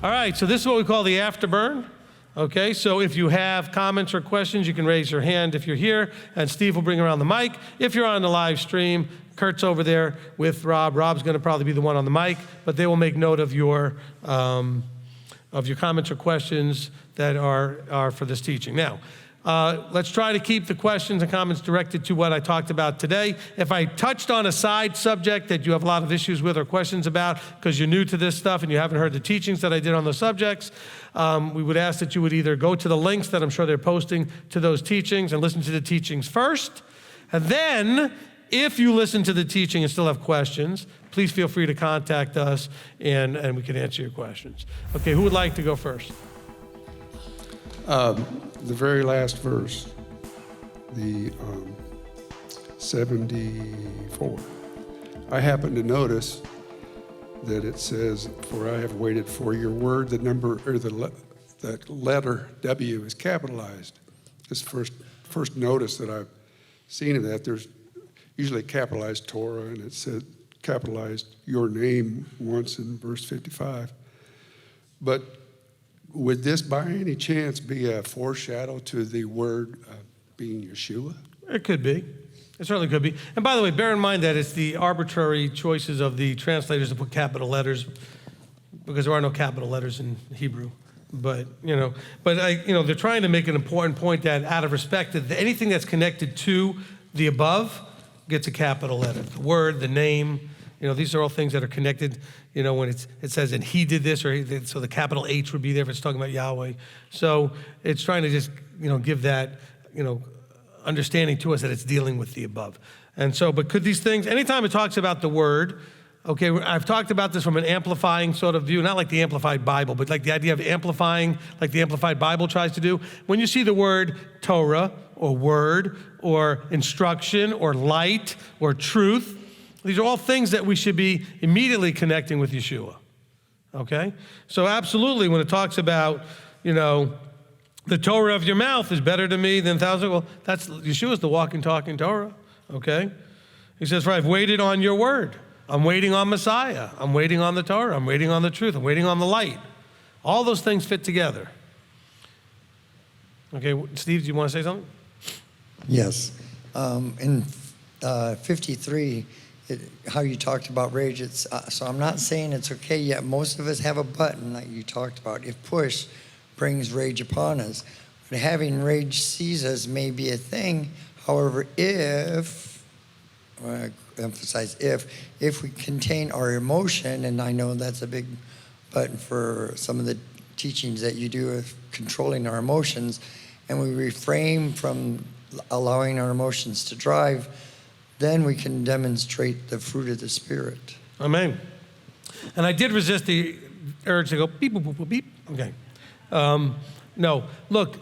All right, so this is what we call the Afterburn. Okay, so if you have comments or questions, you can raise your hand if you're here, and Steve will bring around the mic. If you're on the live stream, Kurt's over there with Rob. Rob's going to probably be the one on the mic, but they will make note of your comments or questions that are for this teaching. Now, let's try to keep the questions and comments directed to what I talked about today. If I touched on a side subject that you have a lot of issues with or questions about because you're new to this stuff and you haven't heard the teachings that I did on those subjects, we would ask that you would either go to the links that I'm sure they're posting to those teachings and listen to the teachings first. And then, if you listen to the teaching and still have questions, please feel free to contact us and we can answer your questions. Okay, who would like to go first? The very last verse, the 74. I happen to notice that it says, "For I have waited for your word." The number or the letter W is capitalized. This first notice that I've seen of that. There's usually capitalized Torah, and it said capitalized your name once in verse 55. But would this by any chance be a foreshadow to the word being Yeshua? It could be. It certainly could be. And by the way, bear in mind that it's the arbitrary choices of the translators to put capital letters, because there are no capital letters in Hebrew. But they're trying to make an important point that out of respect to anything that's connected to the above gets a capital letter. The word, the name, these are all things that are connected. When it says, and he did this, so the capital H would be there if it's talking about Yahweh. So it's trying to just, give that, understanding to us that it's dealing with the above. And so, but could these things, anytime it talks about the word, okay, I've talked about this from an amplifying sort of view, not like the Amplified Bible, but like the idea of amplifying, like the Amplified Bible tries to do. When you see the word Torah or word or instruction or light or truth, these are all things that we should be immediately connecting with Yeshua, okay? So absolutely, when it talks about, the Torah of your mouth is better to me than 1,000, well, that's Yeshua's the walking, talking Torah, okay? He says, for I've waited on your word. I'm waiting on Messiah. I'm waiting on the Torah. I'm waiting on the truth. I'm waiting on the light. All those things fit together. Okay, Steve, do you want to say something? Yes. In 53, how you talked about rage, so I'm not saying it's okay yet. Most of us have a button like you talked about. If push brings rage upon us. But having rage seize us may be a thing. However, if we contain our emotion, and I know that's a big button for some of the teachings that you do of controlling our emotions, and we refrain from allowing our emotions to drive, then we can demonstrate the fruit of the Spirit. Amen. And I did resist the urge to go beep, boop, boop, boop, beep. Okay. No, look,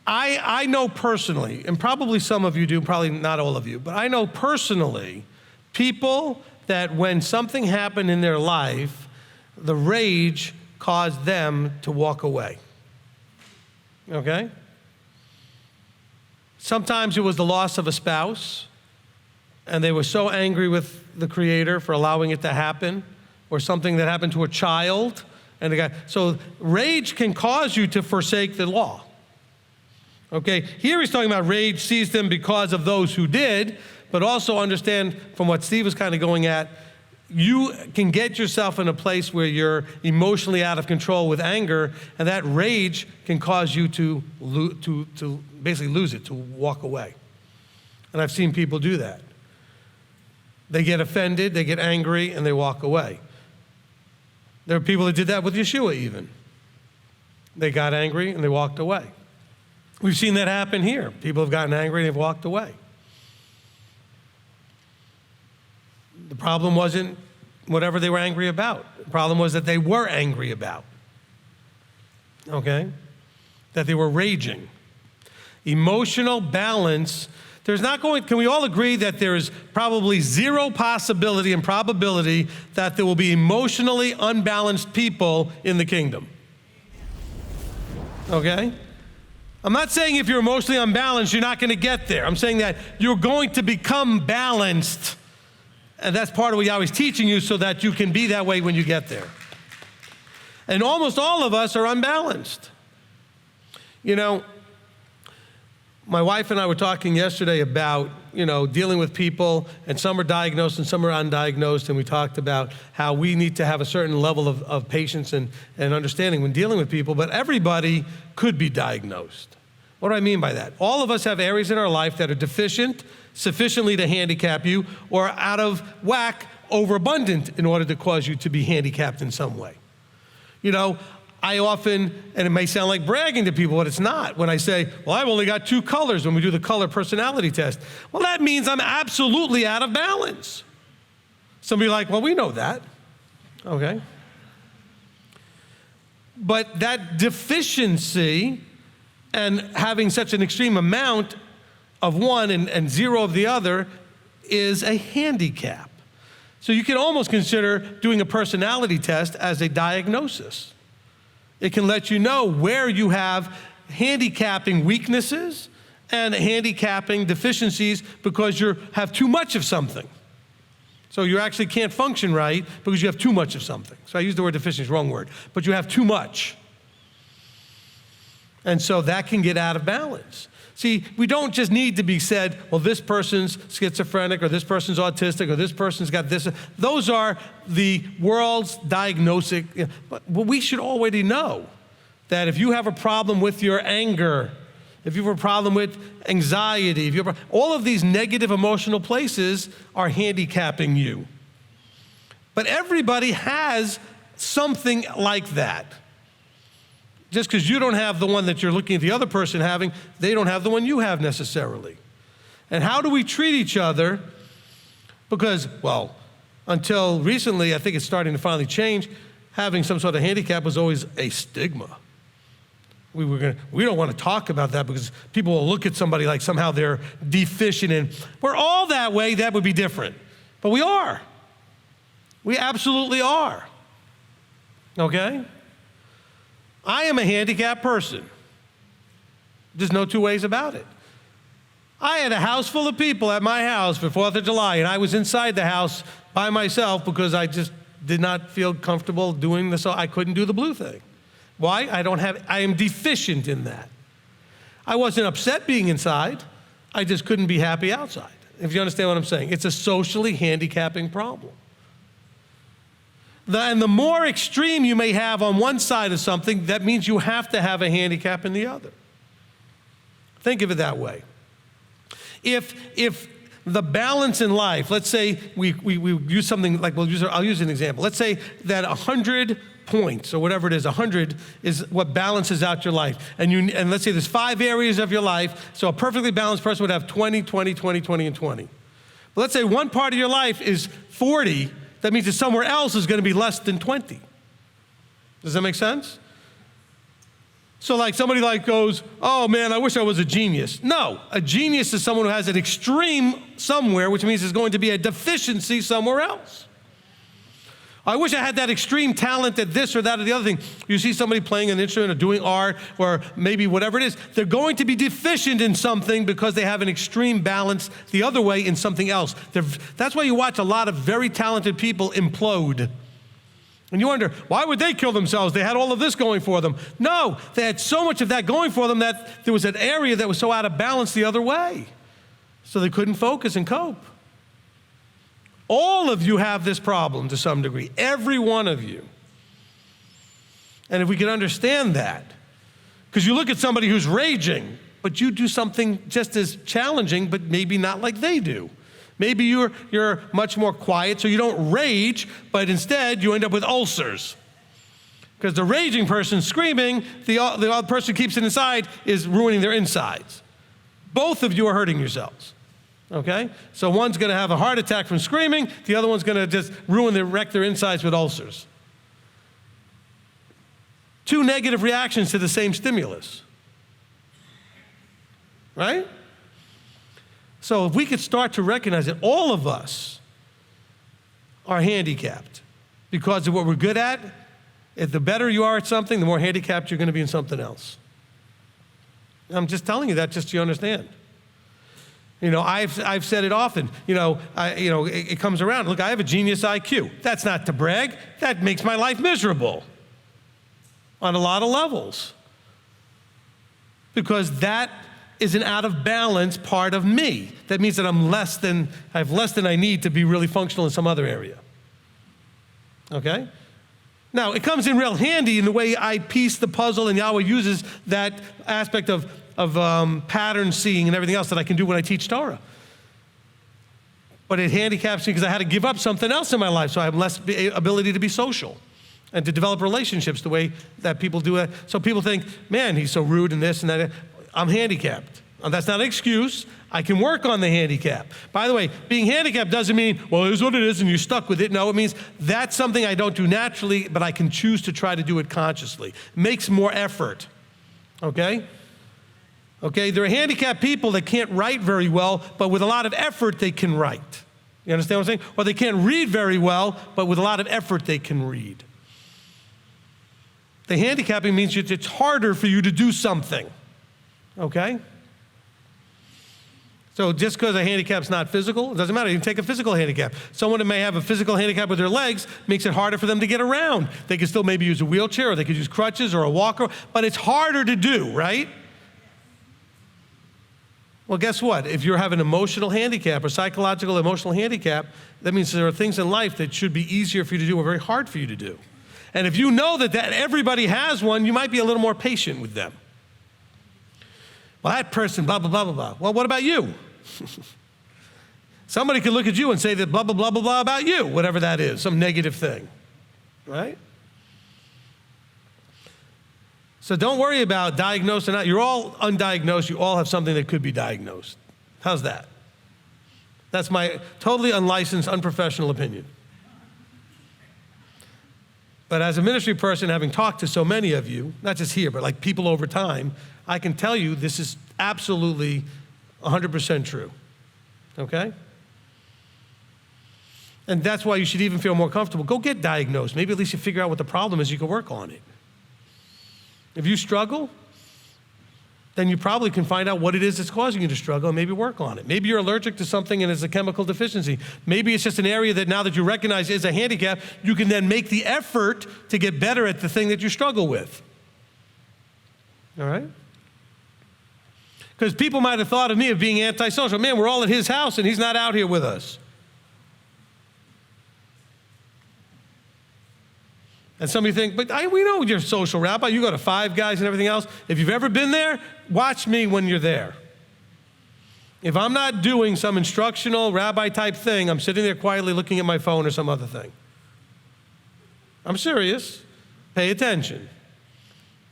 I know personally, and probably some of you do, probably not all of you, but I know personally people that when something happened in their life, the rage caused them to walk away. Okay? Sometimes it was the loss of a spouse, and they were so angry with the Creator for allowing it to happen, or something that happened to a child. So rage can cause you to forsake the law. Okay, here he's talking about rage seized them because of those who did, but also understand from what Steve was kind of going at, you can get yourself in a place where you're emotionally out of control with anger, and that rage can cause you to basically lose it, to walk away. And I've seen people do that. They get offended, they get angry, and they walk away. There are people that did that with Yeshua even. They got angry and they walked away. We've seen that happen here. People have gotten angry and they've walked away. The problem wasn't whatever they were angry about. The problem was that they were angry about. Okay? That they were raging. Emotional balance. Can we all agree that there is probably zero possibility and probability that there will be emotionally unbalanced people in the kingdom? Okay? I'm not saying if you're emotionally unbalanced, you're not going to get there. I'm saying that you're going to become balanced. And that's part of what Yahweh's teaching you so that you can be that way when you get there. And almost all of us are unbalanced. You know, my wife and I were talking yesterday about, dealing with people, and some are diagnosed and some are undiagnosed, and we talked about how we need to have a certain level of patience and understanding when dealing with people, but everybody could be diagnosed. What do I mean by that? All of us have areas in our life that are deficient sufficiently to handicap you, or out of whack, overabundant in order to cause you to be handicapped in some way. I often, and it may sound like bragging to people, but it's not, when I say, well, I've only got 2 colors when we do the color personality test. Well, that means I'm absolutely out of balance. Somebody like, well, we know that. Okay. But that deficiency and having such an extreme amount of one and 0 of the other is a handicap. So you can almost consider doing a personality test as a diagnosis. It can let you know where you have handicapping weaknesses and handicapping deficiencies because you have too much of something. So you actually can't function right because you have too much of something. So I use the word deficiency, wrong word, but you have too much. And so that can get out of balance. See, we don't just need to be said, well, this person's schizophrenic, or this person's autistic, or this person's got this. Those are the world's diagnostic. But we should already know that if you have a problem with your anger, if you have a problem with anxiety, all of these negative emotional places are handicapping you. But everybody has something like that. Just because you don't have the one that you're looking at the other person having, they don't have the one you have necessarily. And how do we treat each other? Because, well, until recently, I think it's starting to finally change, having some sort of handicap was always a stigma. We don't want to talk about that because people will look at somebody like somehow they're deficient, and we're all that way. That would be different. But we are. We absolutely are. Okay? I am a handicapped person. There's no 2 ways about it. I had a house full of people at my house for 4th of July, and I was inside the house by myself because I just did not feel comfortable doing this. So I couldn't do the blue thing. Why? I am deficient in that. I wasn't upset being inside. I just couldn't be happy outside, if you understand what I'm saying. It's a socially handicapping problem. And the more extreme you may have on one side of something, that means you have to have a handicap in the other. Think of it that way. If the balance in life, let's say we use something like, I'll use an example. Let's say that 100 points, or whatever it is, 100 is what balances out your life. And let's say there's 5 areas of your life, so a perfectly balanced person would have 20, 20, 20, 20, and 20. But let's say one part of your life is 40, that means that somewhere else is going to be less than 20. Does that make sense? So like somebody goes, oh man, I wish I was a genius. No, a genius is someone who has an extreme somewhere, which means there's going to be a deficiency somewhere else. I wish I had that extreme talent at this or that or the other thing. You see somebody playing an instrument or doing art or maybe whatever it is, they're going to be deficient in something because they have an extreme balance the other way in something else. That's why you watch a lot of very talented people implode. And you wonder, why would they kill themselves? They had all of this going for them. No, they had so much of that going for them that there was an area that was so out of balance the other way. So they couldn't focus and cope. All of you have this problem to some degree, every one of you. And if we can understand that, because you look at somebody who's raging, but you do something just as challenging, but maybe not like they do. Maybe you're much more quiet, so you don't rage, but instead you end up with ulcers. Because the raging person screaming, the other person keeps it inside, is ruining their insides. Both of you are hurting yourselves. Okay? So one's going to have a heart attack from screaming, the other one's going to just wreck their insides with ulcers. 2 negative reactions to the same stimulus. Right? So if we could start to recognize that all of us are handicapped because of what we're good at, if the better you are at something, the more handicapped you're going to be in something else. I'm just telling you that just so you understand. I've said it often. It comes around. Look, I have a genius IQ. That's not to brag. That makes my life miserable. on a lot of levels, because that is an out of balance part of me. That means that I have less than I need to be really functional in some other area. Okay? Now, it comes in real handy in the way I piece the puzzle, and Yahweh uses that aspect of pattern seeing and everything else that I can do when I teach Torah. But it handicaps me because I had to give up something else in my life, so I have less ability to be social and to develop relationships the way that people do it. So people think, man, he's so rude and this and that. I'm handicapped. That's not an excuse. I can work on the handicap. By the way, being handicapped doesn't mean, well, here's what it is and you're stuck with it. No, it means that's something I don't do naturally, but I can choose to try to do it consciously. It makes more effort, okay? Okay, there are handicapped people that can't write very well, but with a lot of effort they can write. You understand what I'm saying? Or they can't read very well, but with a lot of effort they can read. The handicapping means it's harder for you to do something, okay? So just because a handicap's not physical, it doesn't matter. You can take a physical handicap. Someone that may have a physical handicap with their legs makes it harder for them to get around. They can still maybe use a wheelchair, or they could use crutches or a walker, but it's harder to do, right? Well, guess what? If you have an emotional handicap or psychological emotional handicap, that means there are things in life that should be easier for you to do or very hard for you to do. And if you know that everybody has one, you might be a little more patient with them. Well, that person, blah, blah, blah, blah, blah. Well, what about you? Somebody could look at you and say that blah, blah, blah, blah, blah about you, whatever that is, some negative thing, right? So don't worry about diagnosed or not. You're all undiagnosed. You all have something that could be diagnosed. How's that? That's my totally unlicensed, unprofessional opinion. But as a ministry person, having talked to so many of you, not just here, but like people over time, I can tell you this is absolutely 100% true, okay? And that's why you should even feel more comfortable. Go get diagnosed. Maybe at least you figure out what the problem is. You can work on it. If you struggle, then you probably can find out what it is that's causing you to struggle and maybe work on it. Maybe you're allergic to something and it's a chemical deficiency. Maybe it's just an area that now that you recognize is a handicap, you can then make the effort to get better at the thing that you struggle with. All right? Because people might have thought of me of being antisocial. Man, we're all at his house and he's not out here with us. And some of you think, but we know you're a social rabbi. You go to Five Guys and everything else. If you've ever been there, watch me when you're there. If I'm not doing some instructional rabbi type thing, I'm sitting there quietly looking at my phone or some other thing. I'm serious. Pay attention.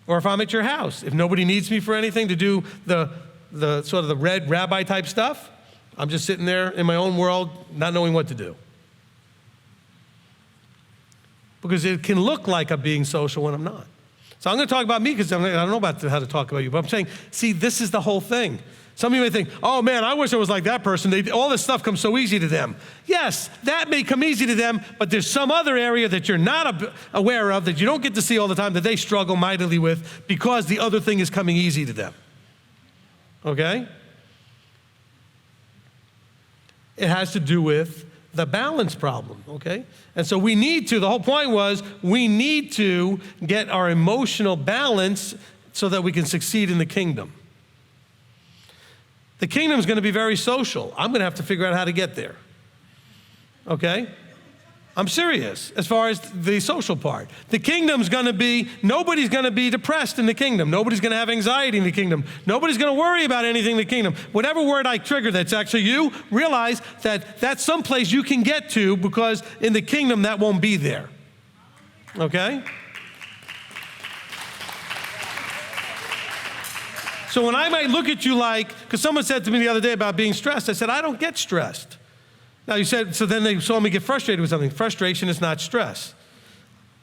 Or if I'm at your house, if nobody needs me for anything to do the sort of the red rabbi type stuff, I'm just sitting there in my own world, not knowing what to do. Because it can look like I'm being social when I'm not. So I'm going to talk about me because I don't know about how to talk about you, but I'm saying, see, this is the whole thing. Some of you may think, oh man, I wish I was like that person. All this stuff comes so easy to them. Yes, that may come easy to them, but there's some other area that you're not aware of, that you don't get to see all the time, that they struggle mightily with because the other thing is coming easy to them. Okay? It has to do with the balance problem, okay? And so the whole point was, we need to get our emotional balance so that we can succeed in the kingdom. The kingdom is going to be very social. I'm going to have to figure out how to get there, okay? I'm serious as far as the social part. The kingdom's going to be, nobody's going to be depressed in the kingdom. Nobody's going to have anxiety in the kingdom. Nobody's going to worry about anything in the kingdom. Whatever word I trigger that's actually you, realize that that's someplace you can get to, because in the kingdom that won't be there. Okay? So when I might look at you like, because someone said to me the other day about being stressed, I said, I don't get stressed. Now you said, so then they saw me get frustrated with something. Frustration is not stress.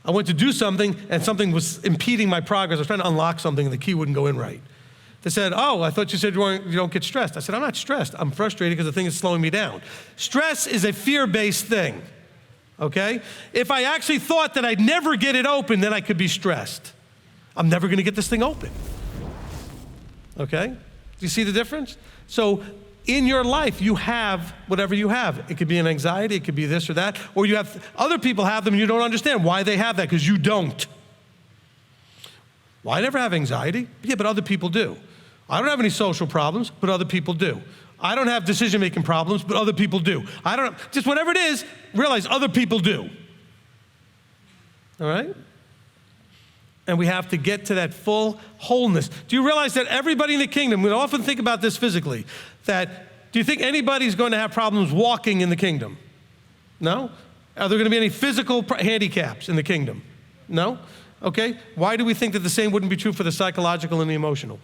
I went to do something and something was impeding my progress. I was trying to unlock something and the key wouldn't go in right. They said, oh, I thought you said you don't get stressed. I said, I'm not stressed. I'm frustrated because the thing is slowing me down. Stress is a fear-based thing, okay? If I actually thought that I'd never get it open, then I could be stressed. I'm never going to get this thing open, okay? Do you see the difference? So in your life, you have whatever you have. It could be an anxiety, it could be this or that, or you have, other people have them and you don't understand why they have that, because you don't. Well, I never have anxiety. Yeah, but other people do. I don't have any social problems, but other people do. I don't have decision-making problems, but other people do. I don't, just whatever it is, realize other people do. All right? And we have to get to that full wholeness. Do you realize that everybody in the kingdom, we often think about this physically, that do you think anybody's going to have problems walking in the kingdom? No? Are there going to be any physical handicaps in the kingdom? No? Okay. Why do we think that the same wouldn't be true for the psychological and the emotional?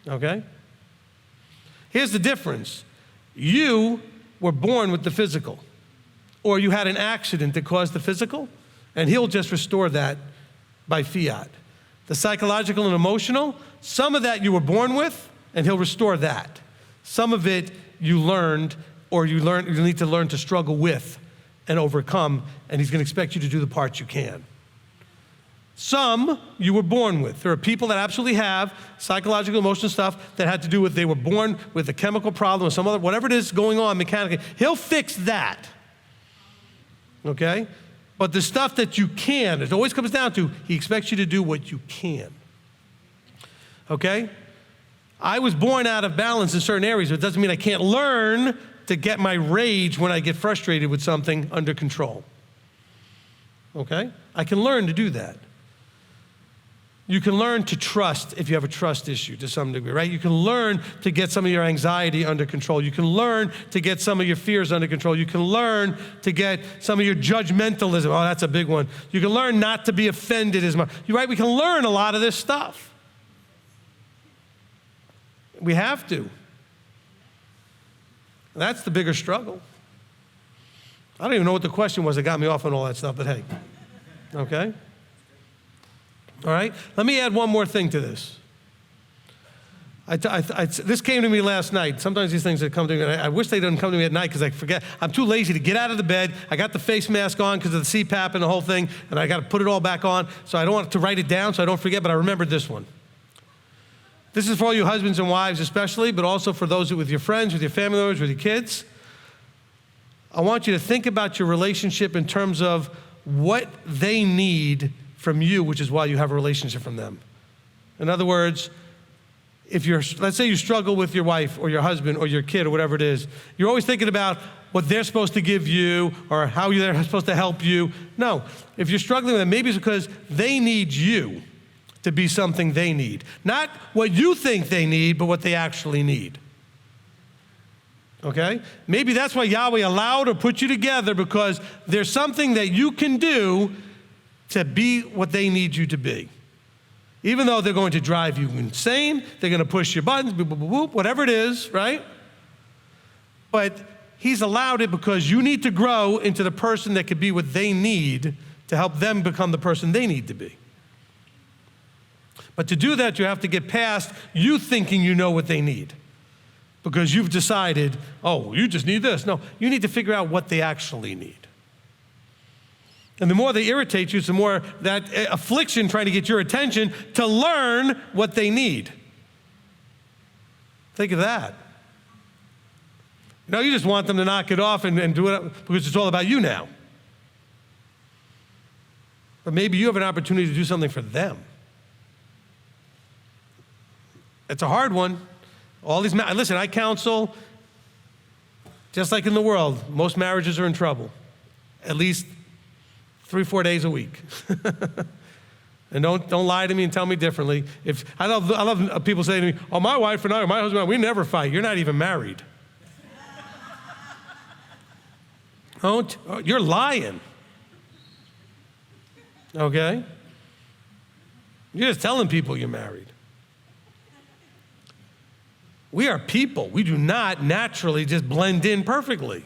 Okay? Here's the difference. You were born with the physical, or you had an accident that caused the physical, and he'll just restore that by fiat. The psychological and emotional, some of that you were born with, and he'll restore that. Some of it you learned, or you need to learn to struggle with and overcome, and he's going to expect you to do the parts you can. Some you were born with. There are people that absolutely have psychological, emotional stuff that had to do with they were born with a chemical problem or some other, whatever it is going on mechanically. He'll fix that. Okay? But the stuff that you can, it always comes down to, he expects you to do what you can. Okay? I was born out of balance in certain areas, but it doesn't mean I can't learn to get my rage when I get frustrated with something under control. Okay? I can learn to do that. You can learn to trust if you have a trust issue to some degree, right? You can learn to get some of your anxiety under control. You can learn to get some of your fears under control. You can learn to get some of your judgmentalism. Oh, that's a big one. You can learn not to be offended as much. You're right, we can learn a lot of this stuff. We have to. That's the bigger struggle. I don't even know what the question was that got me off on all that stuff, but hey, okay? All right? Let me add one more thing to this. This came to me last night. Sometimes these things that come to me, I wish they didn't come to me at night because I forget. I'm too lazy to get out of the bed. I got the face mask on because of the CPAP and the whole thing, and I got to put it all back on, so I don't want to write it down so I don't forget, but I remembered this one. This is for all you husbands and wives especially, but also for those with your friends, with your family members, with your kids. I want you to think about your relationship in terms of what they need from you, which is why you have a relationship from them. In other words, if let's say you struggle with your wife or your husband or your kid or whatever it is, you're always thinking about what they're supposed to give you or how they're supposed to help you. No, if you're struggling with them, maybe it's because they need you to be something they need. Not what you think they need, but what they actually need. Okay? Maybe that's why Yahweh allowed or put you together, because there's something that you can do to be what they need you to be. Even though they're going to drive you insane, they're going to push your buttons, boop, boop, boop, boop, whatever it is, right? But he's allowed it because you need to grow into the person that could be what they need to help them become the person they need to be. But to do that, you have to get past you thinking you know what they need, because you've decided, oh, you just need this. No, you need to figure out what they actually need. And the more they irritate you, the more that affliction trying to get your attention to learn what they need. Think of that. You know, you just want them to knock it off and do it because it's all about you now. But maybe you have an opportunity to do something for them. It's a hard one. All these, listen, I counsel, just like in the world, most marriages are in trouble. At least 3-4 days a week. And don't lie to me and tell me differently. I love people saying to me, oh, my wife and I, or my husband and I, we never fight. You're not even married. You're lying. Okay? You're just telling people you're married. We are people. We do not naturally just blend in perfectly.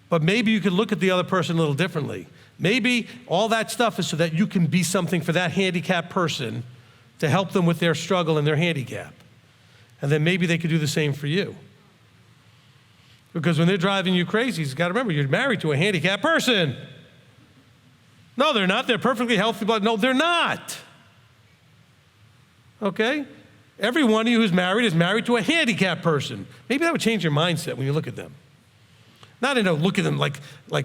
But maybe you could look at the other person a little differently. Maybe all that stuff is so that you can be something for that handicapped person to help them with their struggle and their handicap. And then maybe they could do the same for you. Because when they're driving you crazy, you've got to remember, you're married to a handicapped person. No, they're not. They're perfectly healthy. But no, they're not. Okay? Every one of you who's married is married to a handicapped person. Maybe that would change your mindset when you look at them. Not in a look at them like,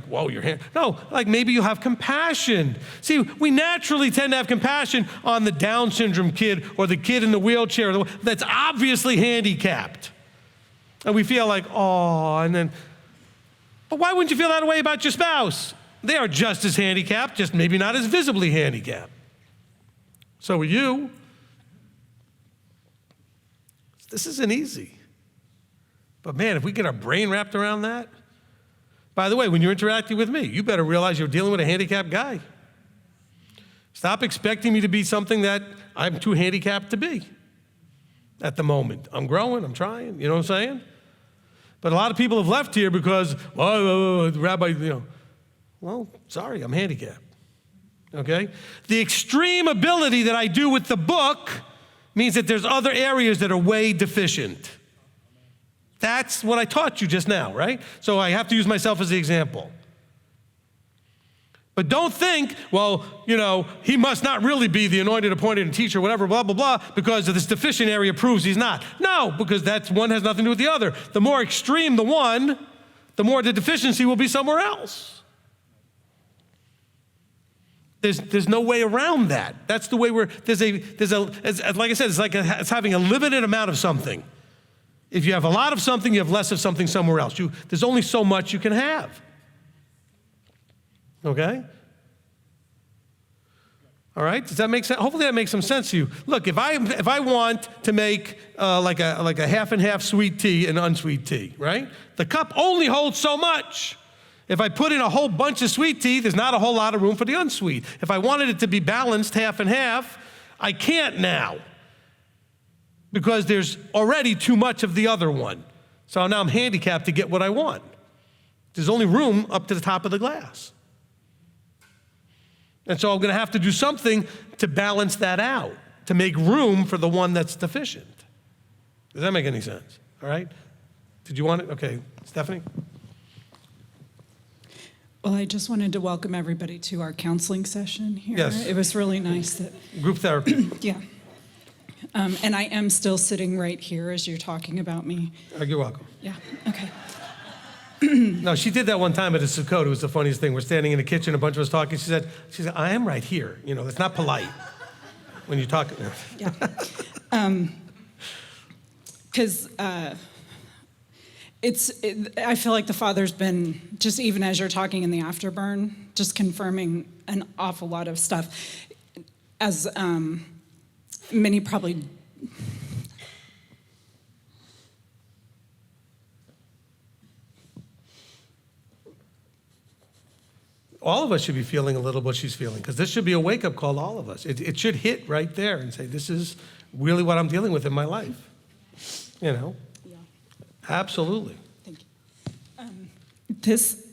whoa, your hand. No, like maybe you have compassion. See, we naturally tend to have compassion on the Down syndrome kid or the kid in the wheelchair that's obviously handicapped. And we feel like, oh, and then, but why wouldn't you feel that way about your spouse? They are just as handicapped, just maybe not as visibly handicapped. So are you. This isn't easy. But man, if we get our brain wrapped around that, by the way, when you're interacting with me, you better realize you're dealing with a handicapped guy. Stop expecting me to be something that I'm too handicapped to be at the moment. I'm growing, I'm trying, you know what I'm saying? But a lot of people have left here because, well, Rabbi, well, sorry, I'm handicapped, okay? The extreme ability that I do with the book means that there's other areas that are way deficient. That's what I taught you just now, right? So I have to use myself as the example. But don't think, well, he must not really be the anointed, appointed, and teacher, whatever, blah, blah, blah, because of this deficient area proves he's not. No, because that's one has nothing to do with the other. The more extreme the one, the more the deficiency will be somewhere else. There's no way around that. That's the way like I said, it's having a limited amount of something. If you have a lot of something, you have less of something somewhere else. There's only so much you can have. Okay? All right? Does that make sense? Hopefully that makes some sense to you. Look, if I want to make like a half and half sweet tea and unsweet tea, right? The cup only holds so much. If I put in a whole bunch of sweet tea, there's not a whole lot of room for the unsweet. If I wanted it to be balanced half and half, I can't now, because there's already too much of the other one. So now I'm handicapped to get what I want. There's only room up to the top of the glass. And so I'm going to have to do something to balance that out, to make room for the one that's deficient. Does that make any sense? All right? Did you want it? Okay. Stephanie? Well, I just wanted to welcome everybody to our counseling session here. Yes. It was really nice that... Group therapy. Yeah. And I am still sitting right here as you're talking about me. You're welcome. Yeah, okay. No, she did that one time at a Sukkot. It was the funniest thing. We're standing in the kitchen, a bunch of us talking. She said, I am right here. That's not polite when you talk. Yeah. Because I feel like the Father's been, just even as you're talking in the Afterburn, just confirming an awful lot of stuff. As many probably... All of us should be feeling a little what she's feeling, because this should be a wake-up call to all of us. It should hit right there and say, this is really what I'm dealing with in my life. Yeah. Absolutely. Thank you.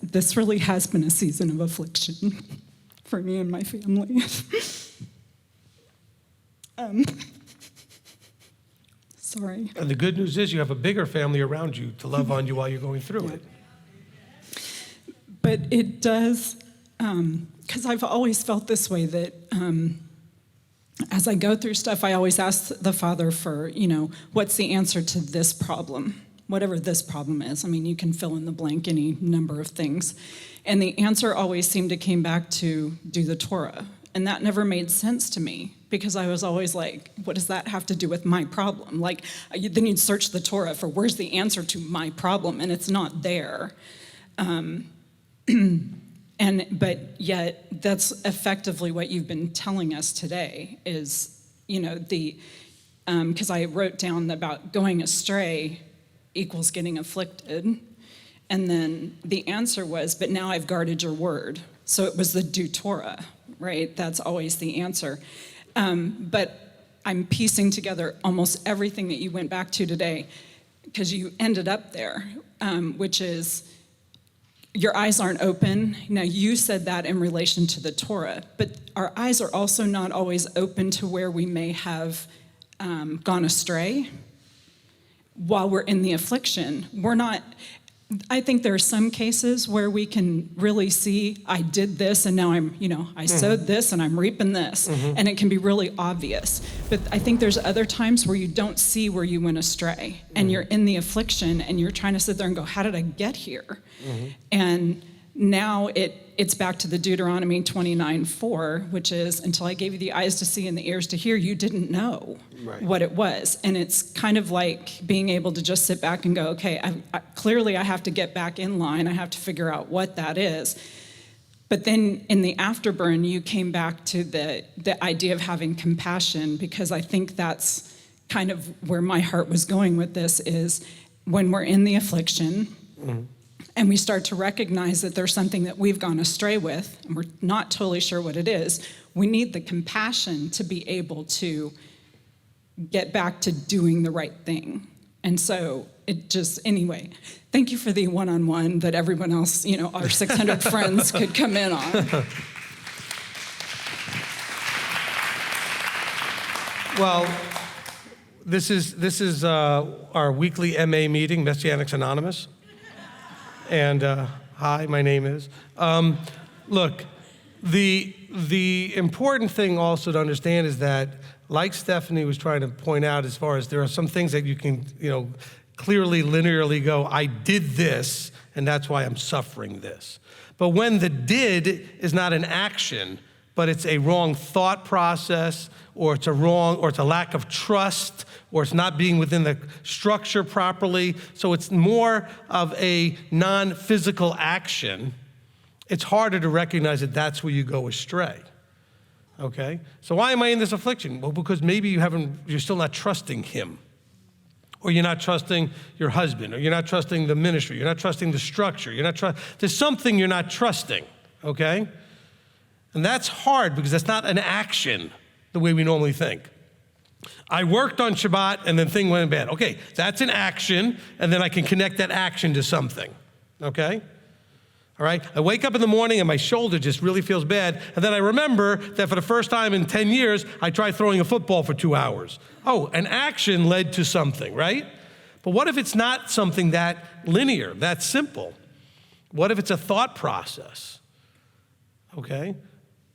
This really has been a season of affliction for me and my family. Sorry. And the good news is you have a bigger family around you to love on you while you're going through it. But it does, because I've always felt this way, that as I go through stuff, I always ask the Father for, what's the answer to this problem? Whatever this problem is. I mean, you can fill in the blank any number of things. And the answer always seemed to came back to do the Torah. And that never made sense to me, because I was always like, what does that have to do with my problem? Like, then you'd search the Torah for where's the answer to my problem, and it's not there. But yet that's effectively what you've been telling us today is, because I wrote down about going astray equals getting afflicted. And then the answer was, but now I've guarded your word. So it was the do Torah, right? That's always the answer. But I'm piecing together almost everything that you went back to today, because you ended up there, which is your eyes aren't open. Now, you said that in relation to the Torah, but our eyes are also not always open to where we may have gone astray while we're in the affliction. I think there are some cases where we can really see, I did this and now I sowed this and I'm reaping this, and it can be really obvious. But I think there's other times where you don't see where you went astray, and you're in the affliction and you're trying to sit there and go, how did I get here? And now it's back to the Deuteronomy 29:4, which is, until I gave you the eyes to see and the ears to hear, you didn't know what it was. And it's kind of like being able to just sit back and go, okay, clearly I have to get back in line. I have to figure out what that is. But then in the Afterburn, you came back to the idea of having compassion, because I think that's kind of where my heart was going with this, is when we're in the affliction, and we start to recognize that there's something that we've gone astray with, and we're not totally sure what it is, we need the compassion to be able to get back to doing the right thing. And so anyway, thank you for the one-on-one that everyone else, our 600 friends could come in on. Well, this is our weekly MA meeting, Messianics Anonymous. And hi, my name is. Look, the important thing also to understand is that, like Stephanie was trying to point out, as far as there are some things that you can, clearly, linearly go, I did this, and that's why I'm suffering this. But when the did is not an action, but it's a wrong thought process, or it's a lack of trust, or it's not being within the structure properly, so it's more of a non-physical action, it's harder to recognize that that's where you go astray. Okay? So why am I in this affliction? Well, because maybe you're still not trusting him. Or you're not trusting your husband, or you're not trusting the ministry, you're not trusting the structure, there's something you're not trusting, okay? And that's hard because that's not an action the way we normally think. I worked on Shabbat and then thing went bad. Okay, that's an action, and then I can connect that action to something, okay? All right, I wake up in the morning and my shoulder just really feels bad, and then I remember that for the first time in 10 years, I tried throwing a football for 2 hours. Oh, an action led to something, right? But what if it's not something that linear, that simple? What if it's a thought process? Okay?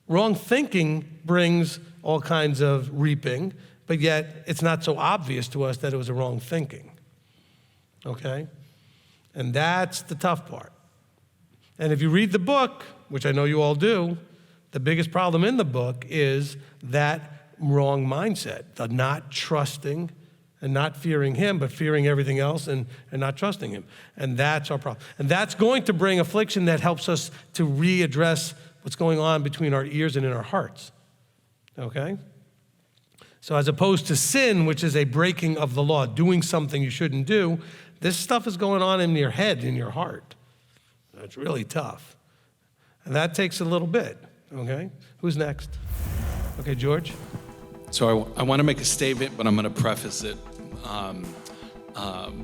Wrong thinking brings all kinds of reaping, but yet it's not so obvious to us that it was a wrong thinking. Okay? And that's the tough part. And if you read the book, which I know you all do, the biggest problem in the book is that wrong mindset, the not trusting and not fearing him, but fearing everything else and not trusting him. And that's our problem. And that's going to bring affliction that helps us to readdress what's going on between our ears and in our hearts. Okay? So as opposed to sin, which is a breaking of the law, doing something you shouldn't do, this stuff is going on in your head, in your heart. It's really tough. And that takes a little bit, okay? Who's next? Okay, George? So I want to make a statement, but I'm going to preface it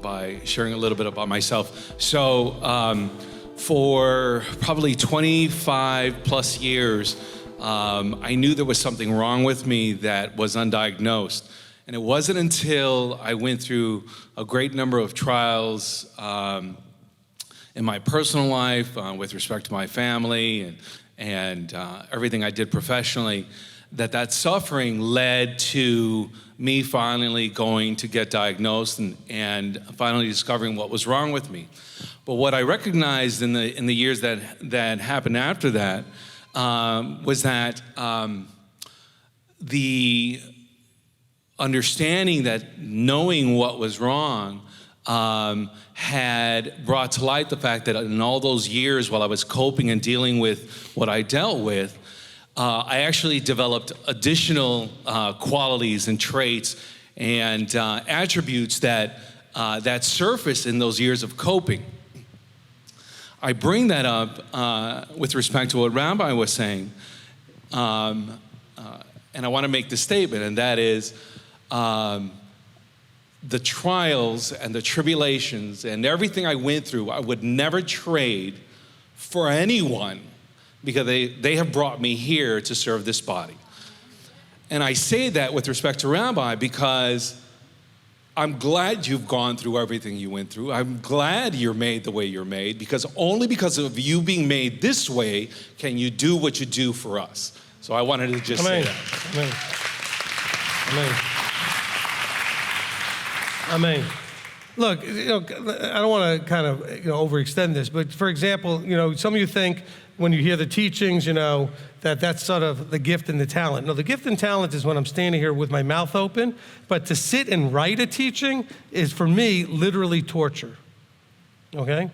by sharing a little bit about myself. So for probably 25 plus years, I knew there was something wrong with me that was undiagnosed. And it wasn't until I went through a great number of trials in my personal life, with respect to my family and everything I did professionally, that suffering led to me finally going to get diagnosed and finally discovering what was wrong with me. But what I recognized in the years that happened after that was that the understanding that knowing what was wrong had brought to light the fact that in all those years while I was coping and dealing with what I dealt with, I actually developed additional qualities and traits and attributes that surfaced in those years of coping. I bring that up with respect to what Rabbi was saying, and I want to make the statement, and that is, the trials and the tribulations and everything I went through, I would never trade for anyone, because they have brought me here to serve this body. And I say that with respect to Rabbi because I'm glad you've gone through everything you went through. I'm glad you're made the way you're made, because only because of you being made this way can you do what you do for us. So I wanted to just say that. Amen. Look, I don't want to kind of, overextend this, but for example, some of you think when you hear the teachings, that that's sort of the gift and the talent. No, the gift and talent is when I'm standing here with my mouth open, but to sit and write a teaching is, for me, literally torture, okay?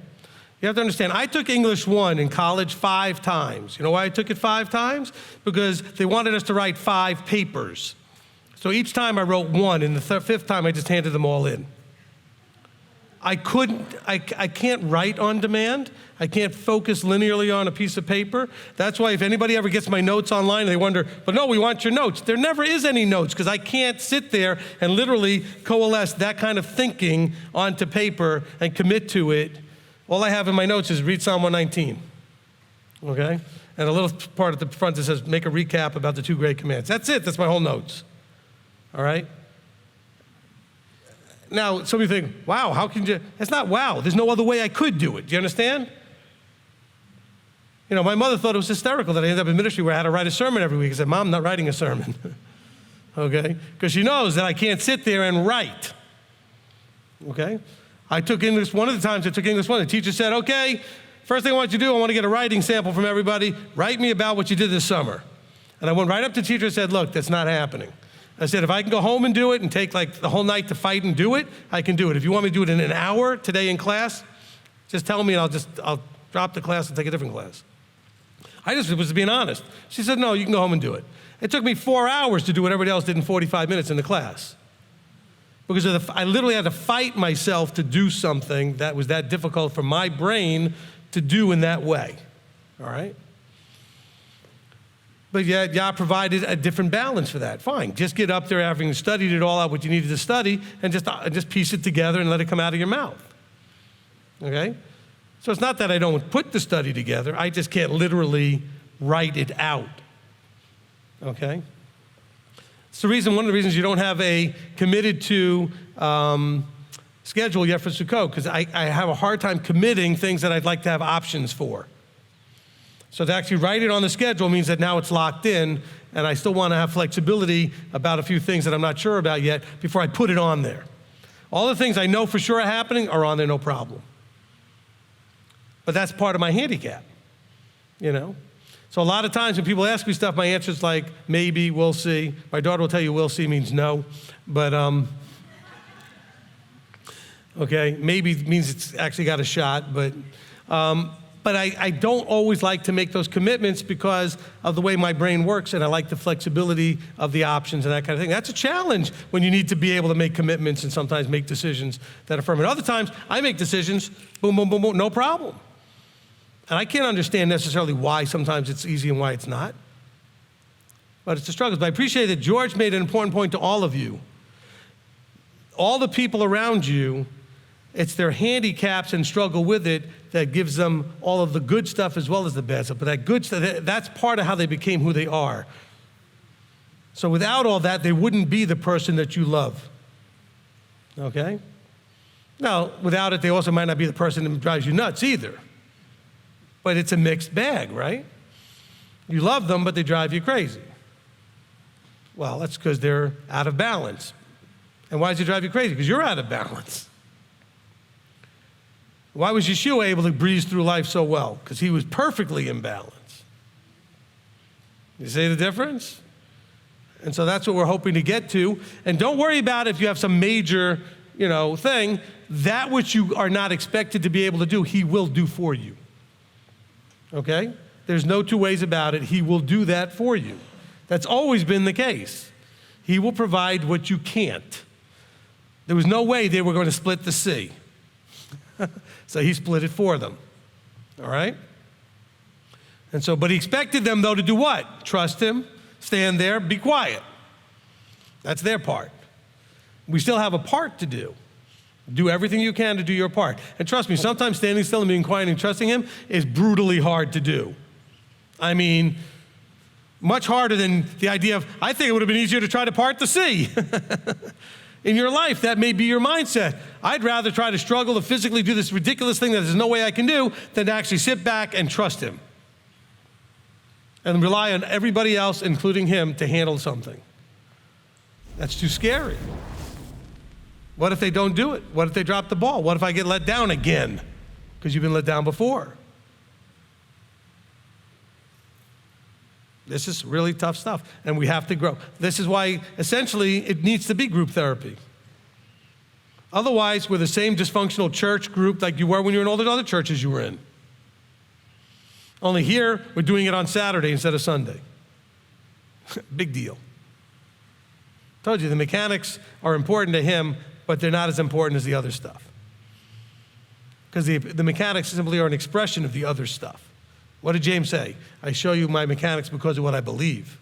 You have to understand, I took English 1 in college 5 times. You know why I took it 5 times? Because they wanted us to write 5 papers. So each time I wrote 1, and the 5th time I just handed them all in. I can't write on demand. I can't focus linearly on a piece of paper. That's why if anybody ever gets my notes online, they wonder, but no, we want your notes. There never is any notes, because I can't sit there and literally coalesce that kind of thinking onto paper and commit to it. All I have in my notes is read Psalm 119, okay? And a little part at the front that says, make a recap about the 2 great commands. That's it, that's my whole notes, all right? Now, some of you think, wow, how can you? It's not wow. There's no other way I could do it. Do you understand? My mother thought it was hysterical that I ended up in ministry where I had to write a sermon every week. I said, Mom, I'm not writing a sermon. Okay? Because she knows that I can't sit there and write. Okay? I took English, one of the times I took English 1, the teacher said, okay, first thing I want you to do, I want to get a writing sample from everybody. Write me about what you did this summer. And I went right up to the teacher and said, look, that's not happening. I said, if I can go home and do it and take like the whole night to fight and do it, I can do it. If you want me to do it in an hour today in class, just tell me and I'll drop the class and take a different class. I just was being honest. She said, no, you can go home and do it. It took me 4 hours to do what everybody else did in 45 minutes in the class. Because I literally had to fight myself to do something that was that difficult for my brain to do in that way, all right? But yet, Yah provided a different balance for that. Fine, just get up there having studied it all out, what you needed to study, and just piece it together and let it come out of your mouth, okay? So it's not that I don't put the study together, I just can't literally write it out, okay? It's one of the reasons you don't have a committed to schedule yet for Sukkot, because I have a hard time committing things that I'd like to have options for. So to actually write it on the schedule means that now it's locked in, and I still want to have flexibility about a few things that I'm not sure about yet before I put it on there. All the things I know for sure are happening are on there, no problem. But that's part of my handicap, So a lot of times when people ask me stuff, my answer is like, maybe, we'll see. My daughter will tell you we'll see means no, but okay, maybe means it's actually got a shot, but I don't always like to make those commitments because of the way my brain works, and I like the flexibility of the options and that kind of thing. That's a challenge when you need to be able to make commitments and sometimes make decisions that affirm it. Other times, I make decisions, boom, boom, boom, boom, no problem. And I can't understand necessarily why sometimes it's easy and why it's not. But it's a struggle. But I appreciate that George made an important point to all of you. All the people around you, it's their handicaps and struggle with it that gives them all of the good stuff as well as the bad stuff. But that good stuff, that's part of how they became who they are. So without all that, they wouldn't be the person that you love. Okay? Now, without it, they also might not be the person that drives you nuts either. But it's a mixed bag, right? You love them, but they drive you crazy. Well, that's because they're out of balance. And why does it drive you crazy? Because you're out of balance. Why was Yeshua able to breeze through life so well? Because he was perfectly in balance. You see the difference? And so that's what we're hoping to get to. And don't worry about if you have some major, thing. That which you are not expected to be able to do, he will do for you. Okay? There's no 2 ways about it. He will do that for you. That's always been the case. He will provide what you can't. There was no way they were going to split the sea. So he split it for them. All right? And so, but he expected them, though, to do what? Trust him, stand there, be quiet. That's their part. We still have a part to do. Do everything you can to do your part. And trust me, sometimes standing still and being quiet and trusting him is brutally hard to do. I mean, much harder than the idea of, I think it would have been easier to try to part the sea. in your life, that may be your mindset. I'd rather try to struggle to physically do this ridiculous thing that there's no way I can do than to actually sit back and trust him and rely on everybody else, including him, to handle something. That's too scary. What if they don't do it? What if they drop the ball? What if I get let down again? Because you've been let down before. This is really tough stuff, and we have to grow. This is why, essentially, it needs to be group therapy. Otherwise, we're the same dysfunctional church group like you were when you were in all the other churches you were in. Only here, we're doing it on Saturday instead of Sunday. Big deal. Told you, the mechanics are important to him, but they're not as important as the other stuff. Because the mechanics simply are an expression of the other stuff. What did James say? I show you my mechanics because of what I believe.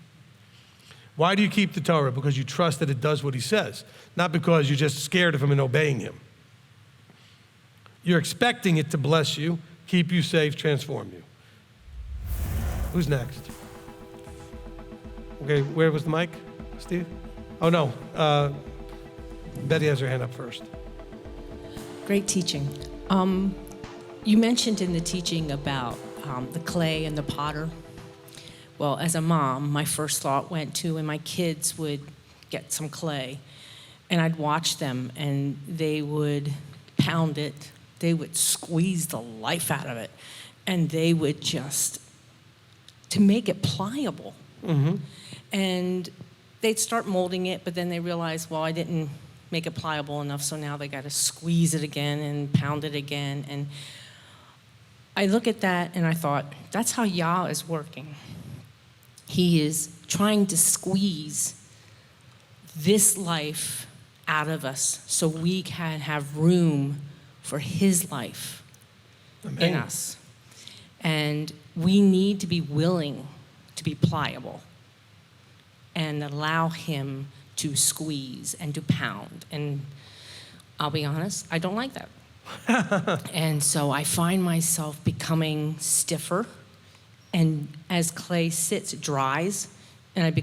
Why do you keep the Torah? Because you trust that it does what he says, not because you're just scared of him and obeying him. You're expecting it to bless you, keep you safe, transform you. Who's next? Okay, where was the mic, Steve? Oh, no. Betty has her hand up first. Great teaching. You mentioned in the teaching about the clay and the potter. Well, as a mom, my first thought went to when my kids would get some clay, and I'd watch them, and they would pound it. They would squeeze the life out of it, and they would just, to make it pliable. Mm-hmm. And they'd start molding it, but then they realized, well, I didn't make it pliable enough, so now they got to squeeze it again and pound it again. And I look at that and I thought, that's how Yah is working. He is trying to squeeze this life out of us so we can have room for his life in us. And we need to be willing to be pliable and allow him to squeeze and to pound. And I'll be honest, I don't like that. And so I find myself becoming stiffer, and as clay sits, it dries, and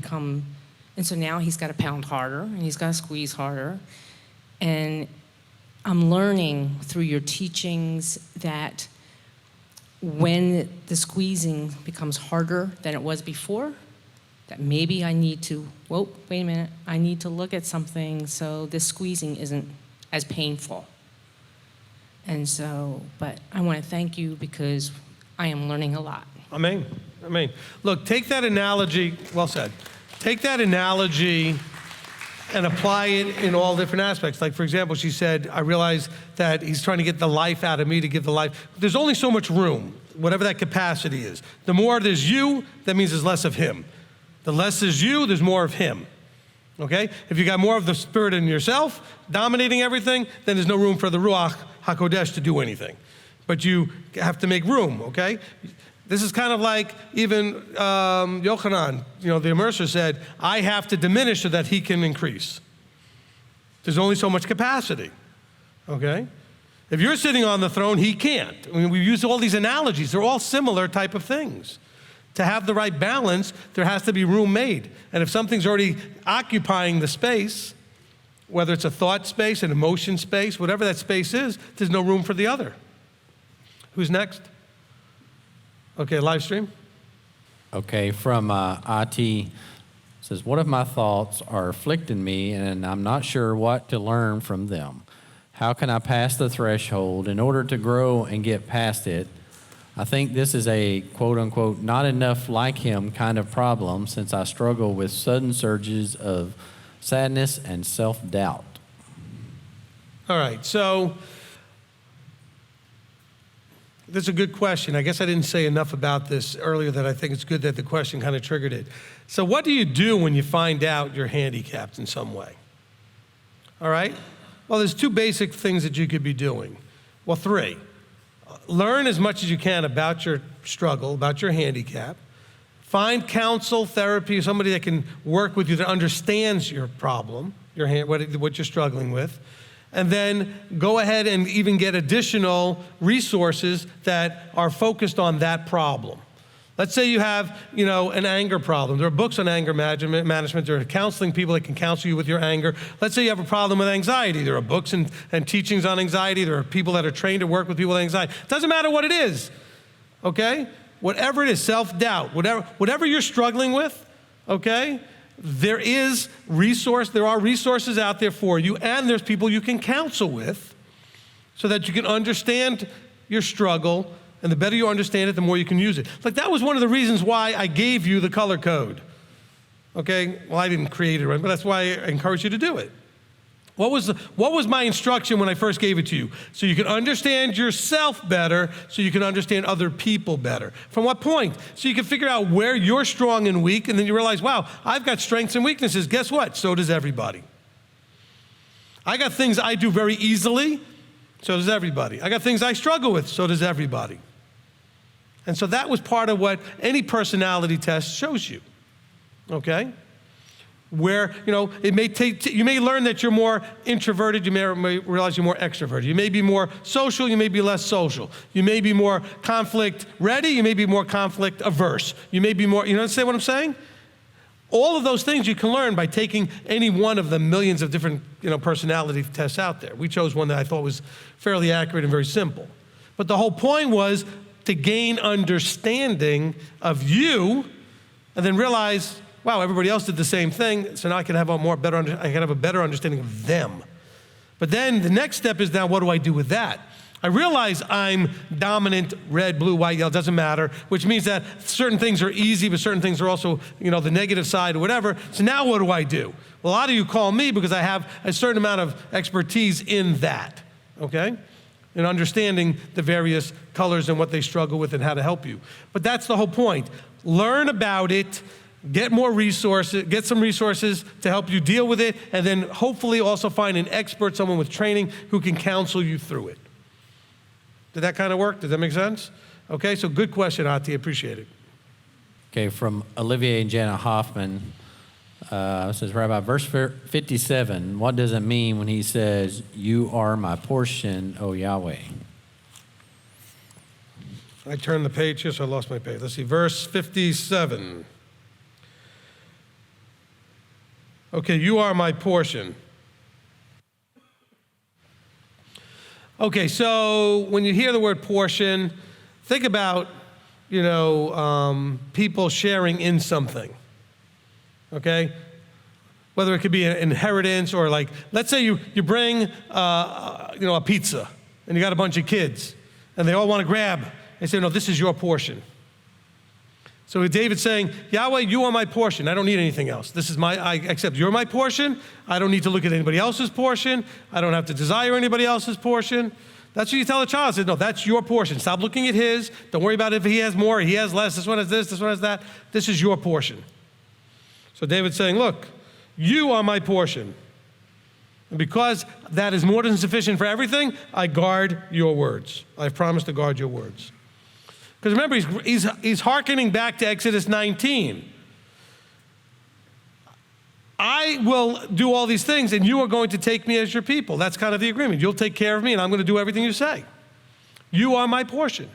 so now he's got to pound harder, and he's got to squeeze harder. And I'm learning through your teachings that when the squeezing becomes harder than it was before, that maybe I need to, whoa, wait a minute, I need to look at something so this squeezing isn't as painful. And so, but I want to thank you because I am learning a lot. Amen. Amen. Look, take that analogy, well said. Take that analogy and apply it in all different aspects. Like, for example, she said, I realize that he's trying to get the life out of me to give the life. There's only so much room, whatever that capacity is. The more there's you, that means there's less of him. The less is you, there's more of him. Okay? If you got more of the Spirit in yourself, dominating everything, then there's no room for the Ruach HaKodesh to do anything. But you have to make room, okay? This is kind of like even Yochanan, the immerser said, I have to diminish so that he can increase. There's only so much capacity, okay? If you're sitting on the throne, he can't. I mean, we use all these analogies. They're all similar type of things. To have the right balance, there has to be room made. And if something's already occupying the space, whether it's a thought space, an emotion space, whatever that space is, there's no room for the other. Who's next? Okay, live stream. Okay, from IT, says, what if my thoughts are afflicting me and I'm not sure what to learn from them? How can I pass the threshold in order to grow and get past it? I think this is a quote-unquote not enough like him kind of problem since I struggle with sudden surges of sadness and self-doubt. All right, so that's a good question. I guess I didn't say enough about this earlier that I think it's good that the question kind of triggered it. So what do you do when you find out you're handicapped in some way? All right? Well, there's two basic things that you could be doing. Well, three. Learn as much as you can about your struggle, about your handicap. Find counsel, therapy, somebody that can work with you that understands your problem, what you're struggling with. And then go ahead and even get additional resources that are focused on that problem. Let's say you have, an anger problem. There are books on anger management. There are counseling people that can counsel you with your anger. Let's say you have a problem with anxiety. There are books and teachings on anxiety. There are people that are trained to work with people with anxiety. It doesn't matter what it is, okay? Whatever it is, self-doubt, whatever you're struggling with, okay? There are resources out there for you, and there's people you can counsel with so that you can understand your struggle. And the better you understand it, the more you can use it. Like, that was one of the reasons why I gave you the color code. Okay? Well, I didn't create it, right? But that's why I encourage you to do it. What was my instruction when I first gave it to you? So you can understand yourself better, so you can understand other people better. From what point? So you can figure out where you're strong and weak, and then you realize, wow, I've got strengths and weaknesses. Guess what? So does everybody. I got things I do very easily. So does everybody. I got things I struggle with. So does everybody. And so that was part of what any personality test shows you, okay? Where, it may take, you may learn that you're more introverted, you may realize you're more extroverted. You may be more social, you may be less social. You may be more conflict ready, you may be more conflict averse. You may be more, understand what I'm saying? All of those things you can learn by taking any one of the millions of different, personality tests out there. We chose one that I thought was fairly accurate and very simple. But the whole point was to gain understanding of you, and then realize, wow, everybody else did the same thing, so now I can have a better understanding of them. But then the next step is, now what do I do with that? I realize I'm dominant, red, blue, white, yellow, doesn't matter, which means that certain things are easy, but certain things are also, the negative side or whatever. So now what do I do? Well, a lot of you call me because I have a certain amount of expertise in that, okay? In understanding the various colors and what they struggle with and how to help you. But that's the whole point. Learn about it, get more resources, get some resources to help you deal with it, and then hopefully also find an expert, someone with training who can counsel you through it. Did that kind of work? Does that make sense? Okay, so good question, Ati, appreciate it. Okay, from Olivier and Jana Hoffman. It says, Rabbi, verse 57, what does it mean when he says, you are my portion, O Yahweh? I turned the page here, so I lost my page. Let's see, verse 57. Okay, you are my portion. Okay, so when you hear the word portion, think about, people sharing in something. Okay? Whether it could be an inheritance or, like, let's say you bring, a pizza and you got a bunch of kids and they all want to grab. They say, no, this is your portion. So David's saying, Yahweh, you are my portion. I don't need anything else. I accept you're my portion. I don't need to look at anybody else's portion. I don't have to desire anybody else's portion. That's what you tell a child. Say, no, that's your portion. Stop looking at his. Don't worry about if he has more, he has less. This one has this one has that. This is your portion. So David's saying, look, you are my portion. And because that is more than sufficient for everything, I guard your words. I've promised to guard your words. Because remember, he's hearkening back to Exodus 19. I will do all these things, and you are going to take me as your people. That's kind of the agreement. You'll take care of me, and I'm going to do everything you say. You are my portion.